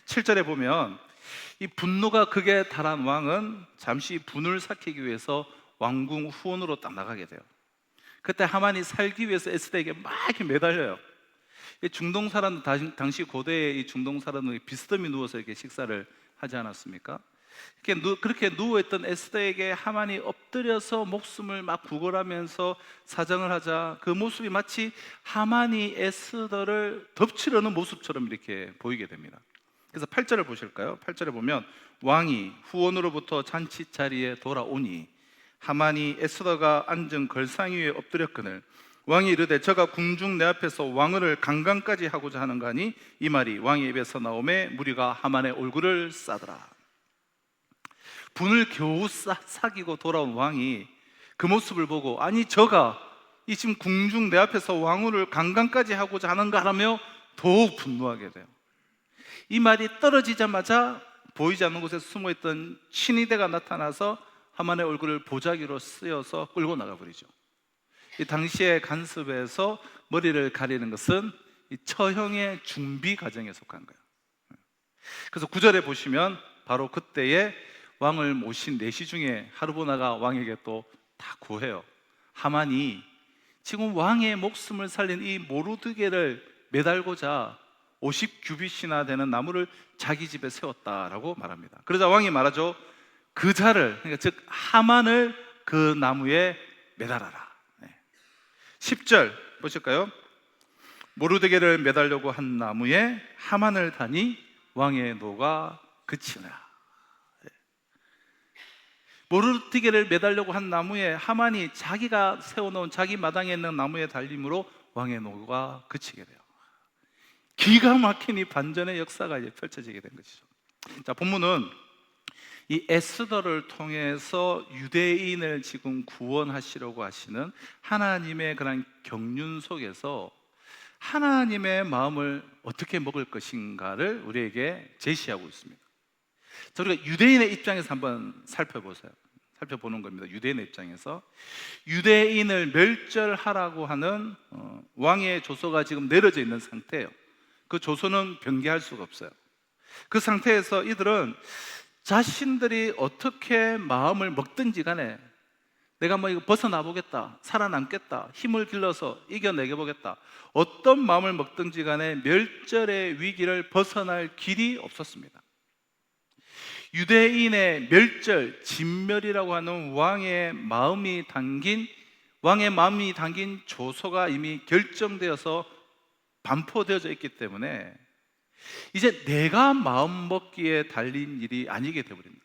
7절에 보면 이 분노가 극에 달한 왕은 잠시 분을 삭히기 위해서 왕궁 후원으로 딱 나가게 돼요. 그때 하만이 살기 위해서 에스더에게 막 이렇게 매달려요. 중동 사람, 당시 고대의 이 중동 사람은 비스듬히 누워서 이렇게 식사를 하지 않았습니까? 그렇게 누워있던 에스더에게 하만이 엎드려서 목숨을 막 구걸하면서 사정을 하자 그 모습이 마치 하만이 에스더를 덮치려는 모습처럼 이렇게 보이게 됩니다. 그래서 8절을 보실까요? 8절에 보면 왕이 후원으로부터 잔치 자리에 돌아오니 하만이 에스더가 앉은 걸상 위에 엎드렸거늘 왕이 이르되 저가 궁중 내 앞에서 왕을 강간까지 하고자 하는가 하니 이 말이 왕의 입에서 나오매 무리가 하만의 얼굴을 싸더라. 분을 겨우 삭이고 돌아온 왕이 그 모습을 보고 아니 저가 이 지금 궁중 내 앞에서 왕후를 강간까지 하고자 하는가 하며 더욱 분노하게 돼요. 이 말이 떨어지자마자 보이지 않는 곳에 숨어있던 친위대가 나타나서 하만의 얼굴을 보자기로 쓰여서 끌고 나가버리죠. 이 당시의 간습에서 머리를 가리는 것은 이 처형의 준비 과정에 속한 거예요. 그래서 9절에 보시면 바로 그때에 왕을 모신 내시 중에 하르보나가 왕에게 또 다 구해요. 하만이 지금 왕의 목숨을 살린 이 모르드게를 매달고자 50규빗이나 되는 나무를 자기 집에 세웠다라고 말합니다. 그러자 왕이 말하죠. 그 자를, 그러니까 즉 하만을 그 나무에 매달아라. 10절 보실까요? 모르드게를 매달려고 한 나무에 하만을 다니 왕의 노가 그치나. 모르드게를 매달려고 한 나무에 하만이 자기가 세워놓은 자기 마당에 있는 나무에 달림으로 왕의 노가 그치게 돼요. 기가 막힌 이 반전의 역사가 이제 펼쳐지게 된 것이죠. 자, 본문은 이 에스더를 통해서 유대인을 지금 구원하시려고 하시는 하나님의 그런 경륜 속에서 하나님의 마음을 어떻게 먹을 것인가를 우리에게 제시하고 있습니다. 자, 우리가 유대인의 입장에서 한번 살펴보는 겁니다. 유대인의 입장에서 유대인을 멸절하라고 하는 왕의 조서가 지금 내려져 있는 상태예요. 그 조서는 변개할 수가 없어요. 그 상태에서 이들은 자신들이 어떻게 마음을 먹든지 간에 내가 뭐 이거 벗어나 보겠다, 살아남겠다, 힘을 길러서 이겨내게 보겠다, 어떤 마음을 먹든지 간에 멸절의 위기를 벗어날 길이 없었습니다. 유대인의 멸절, 진멸이라고 하는 왕의 마음이 담긴 조서가 이미 결정되어서 반포되어져 있기 때문에 이제 내가 마음 먹기에 달린 일이 아니게 되어버립니다.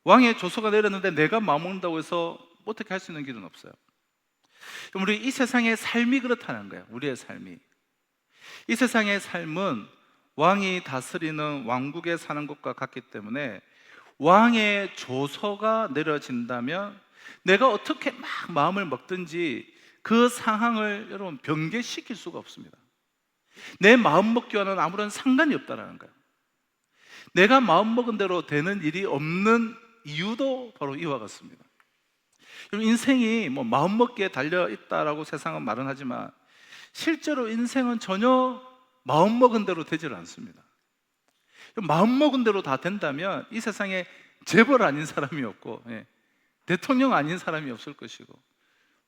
왕의 조서가 내렸는데 내가 마음 먹는다고 해서 어떻게 할 수 있는 길은 없어요. 우리 이 세상의 삶이 그렇다는 거예요. 우리의 삶이, 이 세상의 삶은 왕이 다스리는 왕국에 사는 것과 같기 때문에 왕의 조서가 내려진다면 내가 어떻게 막 마음을 먹든지 그 상황을 여러분 변개시킬 수가 없습니다. 내 마음 먹기와는 아무런 상관이 없다는 거예요. 내가 마음 먹은 대로 되는 일이 없는 이유도 바로 이와 같습니다. 인생이 뭐 마음 먹기에 달려 있다라고 세상은 말은 하지만 실제로 인생은 전혀 마음 먹은 대로 되질 않습니다. 마음 먹은 대로 다 된다면 이 세상에 재벌 아닌 사람이 없고, 대통령 아닌 사람이 없을 것이고,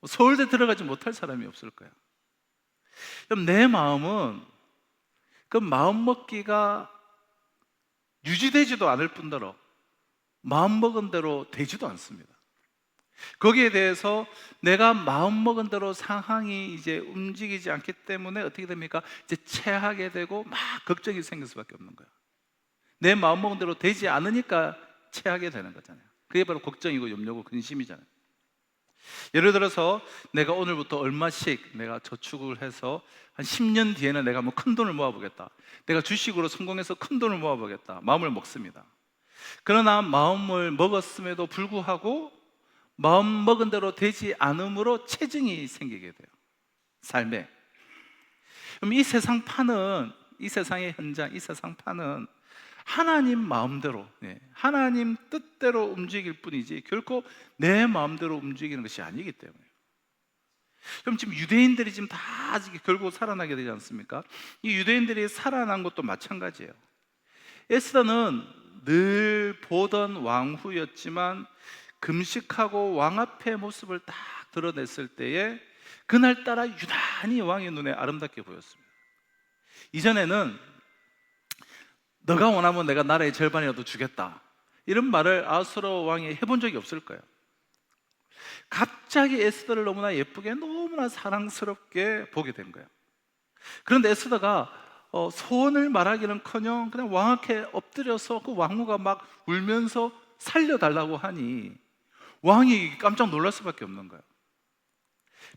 서울대 들어가지 못할 사람이 없을 거야. 그럼 내 마음은 그 마음 먹기가 유지되지도 않을 뿐더러 마음 먹은 대로 되지도 않습니다. 거기에 대해서 내가 마음 먹은 대로 상황이 이제 움직이지 않기 때문에 어떻게 됩니까? 이제 체하게 되고 막 걱정이 생길 수밖에 없는 거예요. 내 마음 먹은 대로 되지 않으니까 체하게 되는 거잖아요. 그게 바로 걱정이고 염려고 근심이잖아요. 예를 들어서 내가 오늘부터 얼마씩 내가 저축을 해서 한 10년 뒤에는 내가 뭐 큰 돈을 모아보겠다, 내가 주식으로 성공해서 큰 돈을 모아보겠다, 마음을 먹습니다. 그러나 마음을 먹었음에도 불구하고 마음 먹은 대로 되지 않으므로 체증이 생기게 돼요, 삶에. 그럼 이 세상판은, 이 세상의 현장, 이 세상판은 하나님 마음대로, 하나님 뜻대로 움직일 뿐이지 결코 내 마음대로 움직이는 것이 아니기 때문에. 그럼 지금 유대인들이 지금 다 결국 살아나게 되지 않습니까? 이 유대인들이 살아난 것도 마찬가지예요. 에스더는 늘 보던 왕후였지만 금식하고 왕 앞의 모습을 딱 드러냈을 때에 그날따라 유난히 왕의 눈에 아름답게 보였습니다. 이전에는 너가 원하면 내가 나라의 절반이라도 주겠다, 이런 말을 아수르 왕이 해본 적이 없을 거예요. 갑자기 에스더를 너무나 예쁘게, 너무나 사랑스럽게 보게 된 거예요. 그런데 에스더가 소원을 말하기는커녕 그냥 왕 앞에 엎드려서 그 왕후가 막 울면서 살려달라고 하니 왕이 깜짝 놀랄 수밖에 없는 거예요.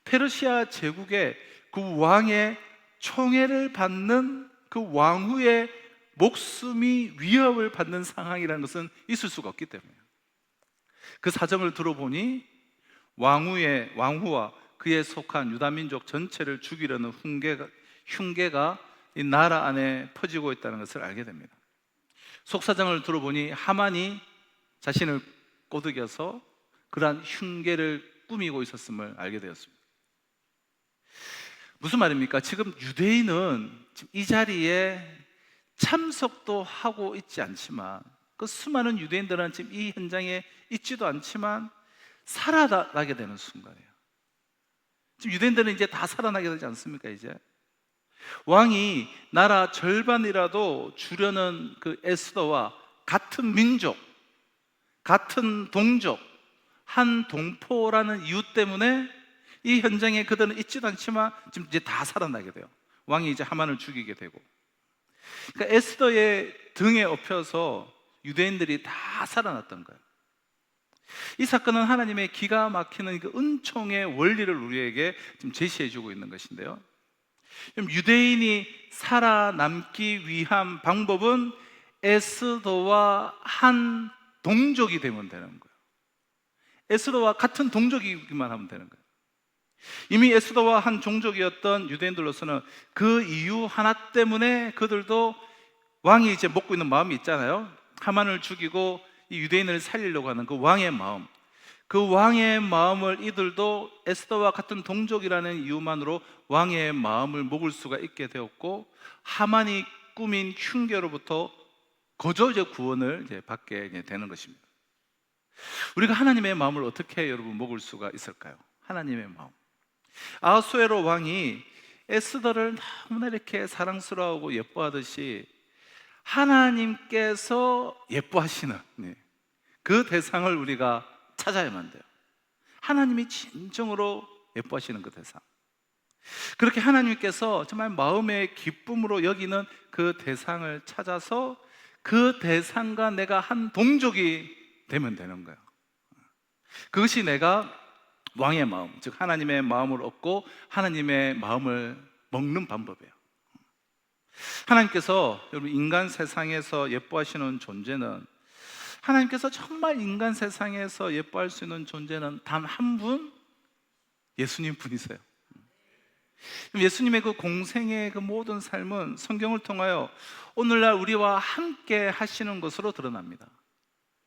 페르시아 제국의 그 왕의 총애를 받는 그 왕후의 목숨이 위협을 받는 상황이라는 것은 있을 수가 없기 때문에. 그 사정을 들어보니 왕후와 그에 속한 유다민족 전체를 죽이려는 흉계가 이 나라 안에 퍼지고 있다는 것을 알게 됩니다. 속사정을 들어보니 하만이 자신을 꼬드겨서 그러한 흉계를 꾸미고 있었음을 알게 되었습니다. 무슨 말입니까? 지금 유대인은 지금 이 자리에 참석도 하고 있지 않지만, 그 수많은 유대인들은 지금 이 현장에 있지도 않지만 살아나게 되는 순간이에요. 지금 유대인들은 이제 다 살아나게 되지 않습니까? 이제 왕이 나라 절반이라도 주려는 그 에스더와 같은 민족, 같은 동족, 한 동포라는 이유 때문에 이 현장에 그들은 있지도 않지만 지금 이제 다 살아나게 돼요. 왕이 이제 하만을 죽이게 되고, 그러니까 에스더의 등에 업혀서 유대인들이 다 살아났던 거예요. 이 사건은 하나님의 기가 막히는 그 은총의 원리를 우리에게 지금 제시해주고 있는 것인데요, 유대인이 살아남기 위한 방법은 에스더와 한 동족이 되면 되는 거예요. 에스더와 같은 동족이기만 하면 되는 거예요. 이미 에스더와 한 종족이었던 유대인들로서는 그 이유 하나 때문에 그들도 왕이 이제 먹고 있는 마음이 있잖아요. 하만을 죽이고 이 유대인을 살리려고 하는 그 왕의 마음, 그 왕의 마음을 이들도 에스더와 같은 동족이라는 이유만으로 왕의 마음을 먹을 수가 있게 되었고, 하만이 꾸민 흉계로부터 거저적 구원을 이제 받게 되는 것입니다. 우리가 하나님의 마음을 어떻게 여러분 먹을 수가 있을까요? 하나님의 마음. 아하수에로 왕이 에스더를 너무나 이렇게 사랑스러워하고 예뻐하듯이 하나님께서 예뻐하시는 그 대상을 우리가 찾아야만 돼요. 하나님이 진정으로 예뻐하시는 그 대상, 그렇게 하나님께서 정말 마음의 기쁨으로 여기는 그 대상을 찾아서 그 대상과 내가 한 동족이 되면 되는 거예요. 그것이 내가 왕의 마음, 즉 하나님의 마음을 얻고 하나님의 마음을 먹는 방법이에요. 하나님께서 여러분 인간 세상에서 예뻐하시는 존재는, 하나님께서 정말 인간 세상에서 예뻐할 수 있는 존재는 단 한 분, 예수님 분이세요. 예수님의 그 공생의 그 모든 삶은 성경을 통하여 오늘날 우리와 함께 하시는 것으로 드러납니다.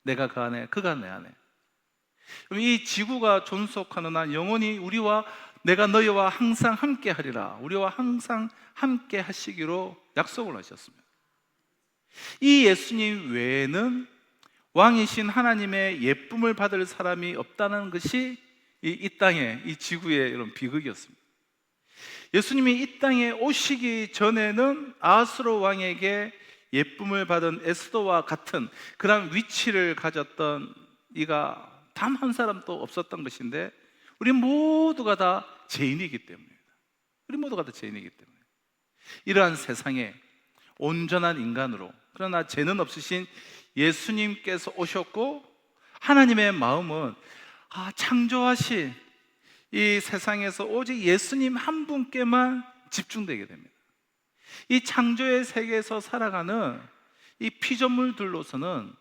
내가 그 안에, 그가 내 안에. 이 지구가 존속하는 한 영원히 우리와, 내가 너희와 항상 함께 하리라, 우리와 항상 함께 하시기로 약속을 하셨습니다. 이 예수님 외에는 왕이신 하나님의 예쁨을 받을 사람이 없다는 것이 이 땅에, 이 지구의 이런 비극이었습니다. 예수님이 이 땅에 오시기 전에는 아하수로 왕에게 예쁨을 받은 에스더와 같은 그런 위치를 가졌던 이가 단 한 사람도 없었던 것인데, 우리 모두가 다 죄인이기 때문입니다. 우리 모두가 다 죄인이기 때문에 이러한 세상에 온전한 인간으로, 그러나 죄는 없으신 예수님께서 오셨고, 하나님의 마음은 창조하신 이 세상에서 오직 예수님 한 분께만 집중되게 됩니다. 이 창조의 세계에서 살아가는 이 피조물들로서는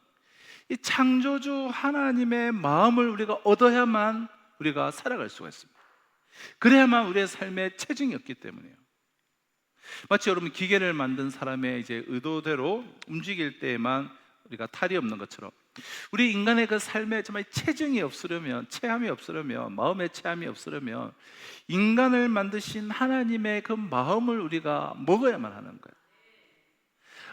이 창조주 하나님의 마음을 우리가 얻어야만 우리가 살아갈 수가 있습니다. 그래야만 우리의 삶에 체증이 없기 때문이에요. 마치 여러분 기계를 만든 사람의 이제 의도대로 움직일 때에만 우리가 탈이 없는 것처럼, 우리 인간의 그 삶에 정말 체증이 없으려면, 체함이 없으려면, 마음의 체함이 없으려면 인간을 만드신 하나님의 그 마음을 우리가 먹어야만 하는 거예요.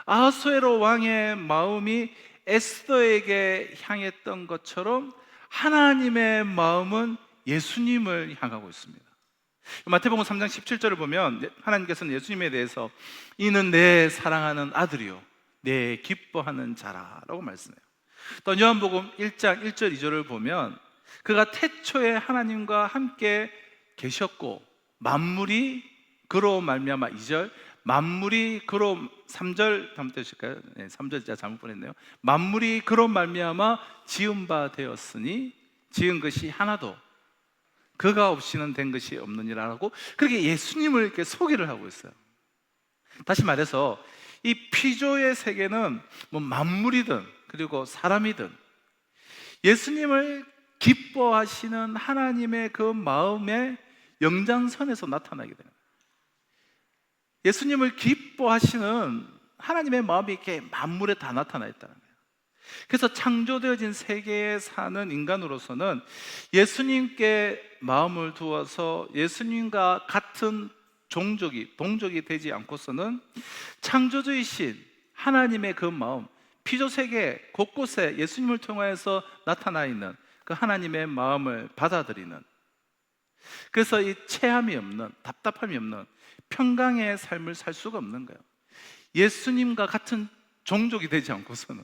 아하수에로 왕의 마음이 에스더에게 향했던 것처럼 하나님의 마음은 예수님을 향하고 있습니다. 마태복음 3장 17절을 보면 하나님께서는 예수님에 대해서 이는 내 사랑하는 아들이요 내 기뻐하는 자라라고 말씀해요. 또 요한복음 1장 1절 2절을 보면 그가 태초에 하나님과 함께 계셨고 만물이 그로 말미암아, 2절 만물이 그로, 3절 잘못되실까요? 네, 3절 제가 잘못 보냈네요. 만물이 그로 말미암아 지은 바 되었으니 지은 것이 하나도 그가 없이는 된 것이 없느니라고, 그렇게 예수님을 이렇게 소개를 하고 있어요. 다시 말해서 이 피조의 세계는 뭐 만물이든 그리고 사람이든 예수님을 기뻐하시는 하나님의 그 마음의 연장선에서 나타나게 됩니다. 예수님을 기뻐하시는 하나님의 마음이 이렇게 만물에 다 나타나 있다는 거예요. 그래서 창조되어진 세계에 사는 인간으로서는 예수님께 마음을 두어서 예수님과 같은 동족이 되지 않고서는 창조주이신 하나님의 그 마음, 피조세계 곳곳에 예수님을 통하여서 나타나 있는 그 하나님의 마음을 받아들이는, 그래서 이 체함이 없는, 답답함이 없는 평강의 삶을 살 수가 없는 거예요. 예수님과 같은 종족이 되지 않고서는,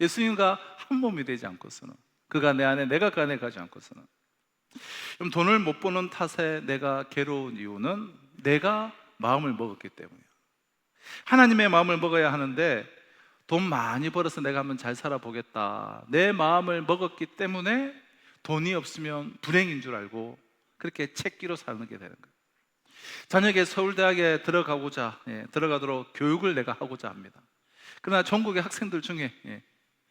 예수님과 한 몸이 되지 않고서는. 그가 내 안에, 내가 그 안에 가지 않고서는. 그럼 돈을 못 버는 탓에 내가 괴로운 이유는 내가 마음을 먹었기 때문이에요. 하나님의 마음을 먹어야 하는데 돈 많이 벌어서 내가 한번 잘 살아보겠다, 내 마음을 먹었기 때문에 돈이 없으면 불행인 줄 알고 그렇게 채끼로 사는 게 되는 거예요. 자녀에게 서울대학에 들어가도록 교육을 내가 하고자 합니다. 그러나 전국의 학생들 중에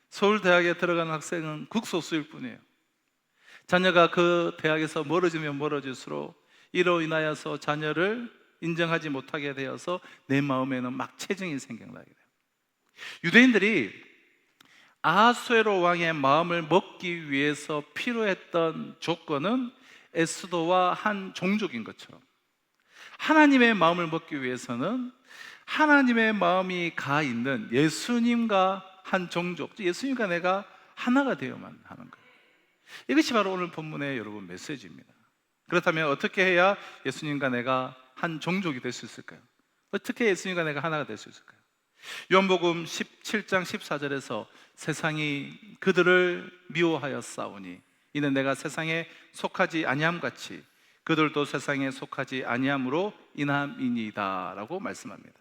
서울대학에 들어가는 학생은 극소수일 뿐이에요. 자녀가 그 대학에서 멀어지면 멀어질수록 이로 인하여서 자녀를 인정하지 못하게 되어서 내 마음에는 막 체증이 생겨나게 돼요. 유대인들이 아수에로 왕의 마음을 먹기 위해서 필요했던 조건은 에스더와 한 종족인 것처럼, 하나님의 마음을 먹기 위해서는 하나님의 마음이 가 있는 예수님과 한 종족, 예수님과 내가 하나가 되어야만 하는 거예요. 이것이 바로 오늘 본문의 여러분 메시지입니다. 그렇다면 어떻게 해야 예수님과 내가 한 종족이 될 수 있을까요? 어떻게 예수님과 내가 하나가 될 수 있을까요? 요한복음 17장 14절에서 세상이 그들을 미워하여 싸우니 이는 내가 세상에 속하지 아니함같이 그들도 세상에 속하지 아니함으로 인함이니이다 라고 말씀합니다.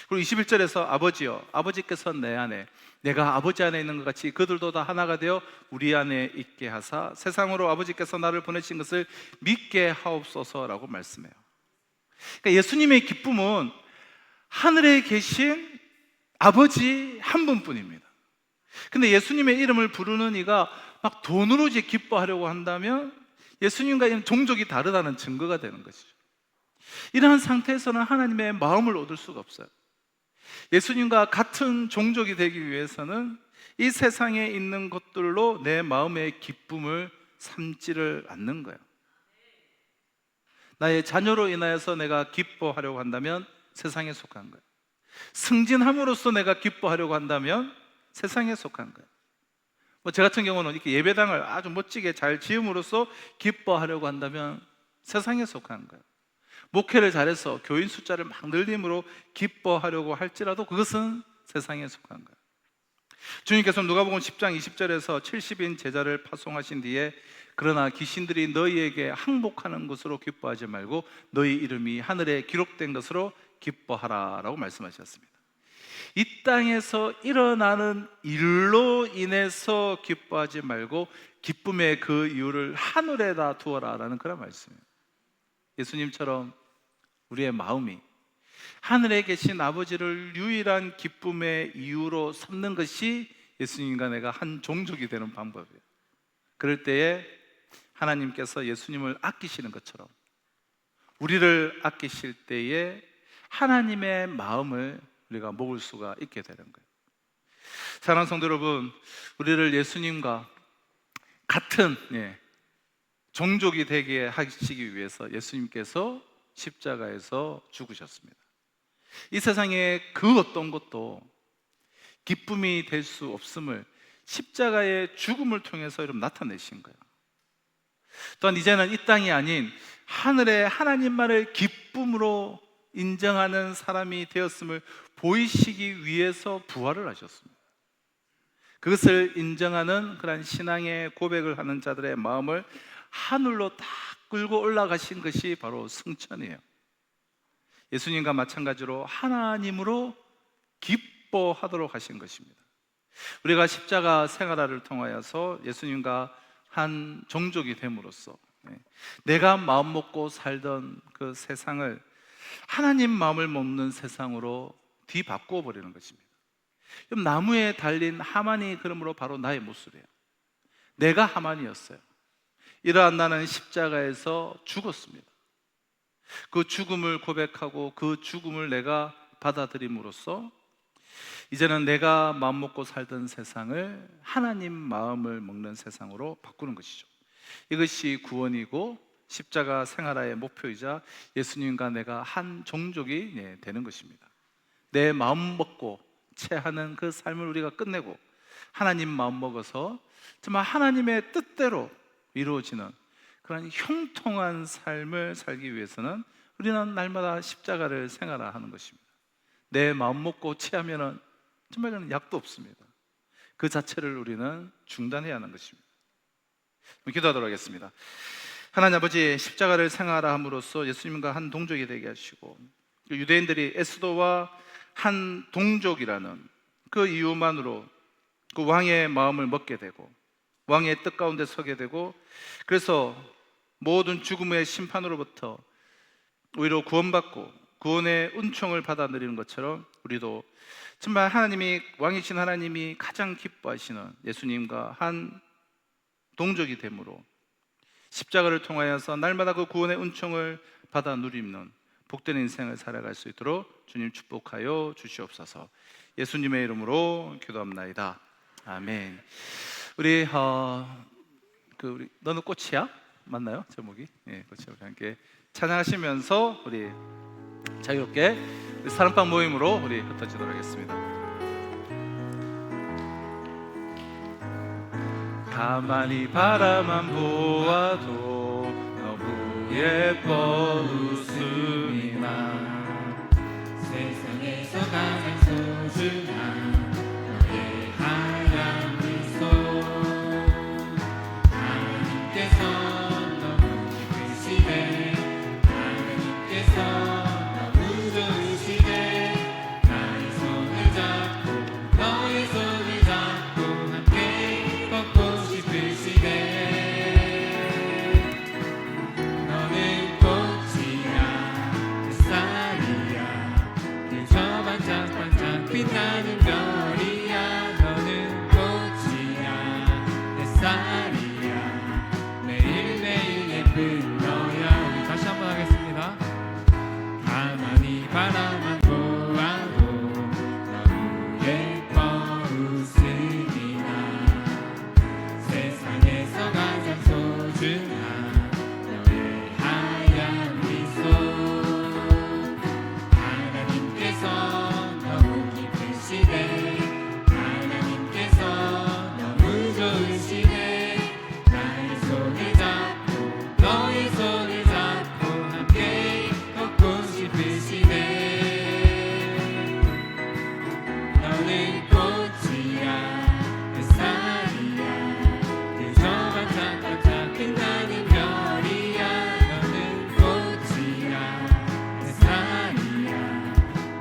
그리고 21절에서 아버지여, 아버지께서 내 안에, 내가 아버지 안에 있는 것 같이 그들도 다 하나가 되어 우리 안에 있게 하사 세상으로 아버지께서 나를 보내신 것을 믿게 하옵소서라고 말씀해요. 그러니까 예수님의 기쁨은 하늘에 계신 아버지 한 분뿐입니다. 근데 예수님의 이름을 부르는 이가 막 돈으로 이제 기뻐하려고 한다면 예수님과 종족이 다르다는 증거가 되는 것이죠. 이러한 상태에서는 하나님의 마음을 얻을 수가 없어요. 예수님과 같은 종족이 되기 위해서는 이 세상에 있는 것들로 내 마음의 기쁨을 삼지를 않는 거예요. 나의 자녀로 인하여서 내가 기뻐하려고 한다면 세상에 속한 거예요. 승진함으로써 내가 기뻐하려고 한다면 세상에 속한 거예요. 저 같은 경우는 이렇게 예배당을 아주 멋지게 잘 지음으로써 기뻐하려고 한다면 세상에 속한 거예요. 목회를 잘해서 교인 숫자를 막 늘림으로 기뻐하려고 할지라도 그것은 세상에 속한 거예요. 주님께서 누가복음 10장 20절에서 70인 제자를 파송하신 뒤에 그러나 귀신들이 너희에게 항복하는 것으로 기뻐하지 말고 너희 이름이 하늘에 기록된 것으로 기뻐하라 라고 말씀하셨습니다. 이 땅에서 일어나는 일로 인해서 기뻐하지 말고 기쁨의 그 이유를 하늘에다 두어라 라는 그런 말씀이에요. 예수님처럼 우리의 마음이 하늘에 계신 아버지를 유일한 기쁨의 이유로 삼는 것이 예수님과 내가 한 종족이 되는 방법이에요. 그럴 때에 하나님께서 예수님을 아끼시는 것처럼 우리를 아끼실 때에 하나님의 마음을 우리가 먹을 수가 있게 되는 거예요. 사랑하는 성도 여러분, 우리를 예수님과 같은 종족이 되게 하시기 위해서 예수님께서 십자가에서 죽으셨습니다. 이 세상에 그 어떤 것도 기쁨이 될 수 없음을 십자가의 죽음을 통해서 이렇게 나타내신 거예요. 또한 이제는 이 땅이 아닌 하늘의 하나님만을 기쁨으로 인정하는 사람이 되었음을 보이시기 위해서 부활을 하셨습니다. 그것을 인정하는 그런 신앙의 고백을 하는 자들의 마음을 하늘로 딱 끌고 올라가신 것이 바로 승천이에요. 예수님과 마찬가지로 하나님으로 기뻐하도록 하신 것입니다. 우리가 십자가 생활화를 통하여서 예수님과 한 종족이 됨으로써 내가 마음 먹고 살던 그 세상을 하나님 마음을 먹는 세상으로 뒤바꾸어 버리는 것입니다. 그럼 나무에 달린 하만이 그러므로 바로 나의 모습이에요. 내가 하만이었어요. 이러한 나는 십자가에서 죽었습니다. 그 죽음을 고백하고 그 죽음을 내가 받아들임으로써 이제는 내가 마음 먹고 살던 세상을 하나님 마음을 먹는 세상으로 바꾸는 것이죠. 이것이 구원이고 십자가 생활화의 목표이자 예수님과 내가 한 종족이 되는 것입니다. 내 마음 먹고 체하는 그 삶을 우리가 끝내고 하나님 마음 먹어서 정말 하나님의 뜻대로 이루어지는 그런 형통한 삶을 살기 위해서는 우리는 날마다 십자가를 생활하는 것입니다. 내 마음 먹고 체하면은 정말 약도 없습니다. 그 자체를 우리는 중단해야 하는 것입니다. 기도하도록 하겠습니다. 하나님 아버지, 십자가를 생활함으로써 예수님과 한 동족이 되게 하시고, 유대인들이 에스더와 한 동족이라는 그 이유만으로 그 왕의 마음을 먹게 되고 왕의 뜻 가운데 서게 되고, 그래서 모든 죽음의 심판으로부터 오히려 구원받고 구원의 은총을 받아 누리는 것처럼 우리도 정말 하나님이, 왕이신 하나님이 가장 기뻐하시는 예수님과 한 동족이 됨으로 십자가를 통하여서 날마다 그 구원의 은총을 받아 누리는 복된 인생을 살아갈 수 있도록 주님 축복하여 주시옵소서. 예수님의 이름으로 기도합나이다. 아멘. 우리 너는 꽃이야? 맞나요? 제목이? 예, 꽃이. 우리 함께 찬양하시면서 우리 자유롭게 우리 사랑방 모임으로 우리 흩어지도록 하겠습니다. 가만히 바라만 보아도 너무 예뻐 웃음이 나. 세상에서 가장 소중한 너의 하얀 미소, 하나님께서 너무 기쁘시네. 하나님께서 너무 좋으시네. 나의 손을 잡고 너의 손을 잡고 함께 걷고 싶으시네. 너는 꽃이야, 햇살이야, 그저 반짝반짝 빛나는 별이야. 너는 꽃이야, 햇살이야, 매일매일 예쁜 너야. 우리 다시 한번 하겠습니다. 가만히 바라만 보아도 너무 예뻐 웃음이 나. 세상에서 가장 소중한 너의 하얀 미소, 하나님께서 너무 기쁘시네. 하나님께서 너무 좋으시네. 나의 손을 잡고 너의 손을 잡고 함께 걷고 싶으시네. 너는 꽃이야, 햇살이야, 그저 반짝반짝 빛나는 별이야. 너는 꽃이야, 햇살이야,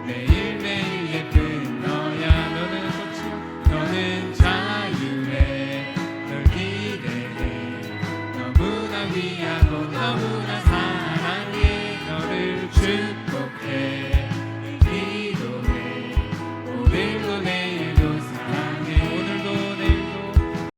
매일매일 예쁜 너야. 너는 꽃이야, 너는 자유해, 널 기대해, 너무나 귀한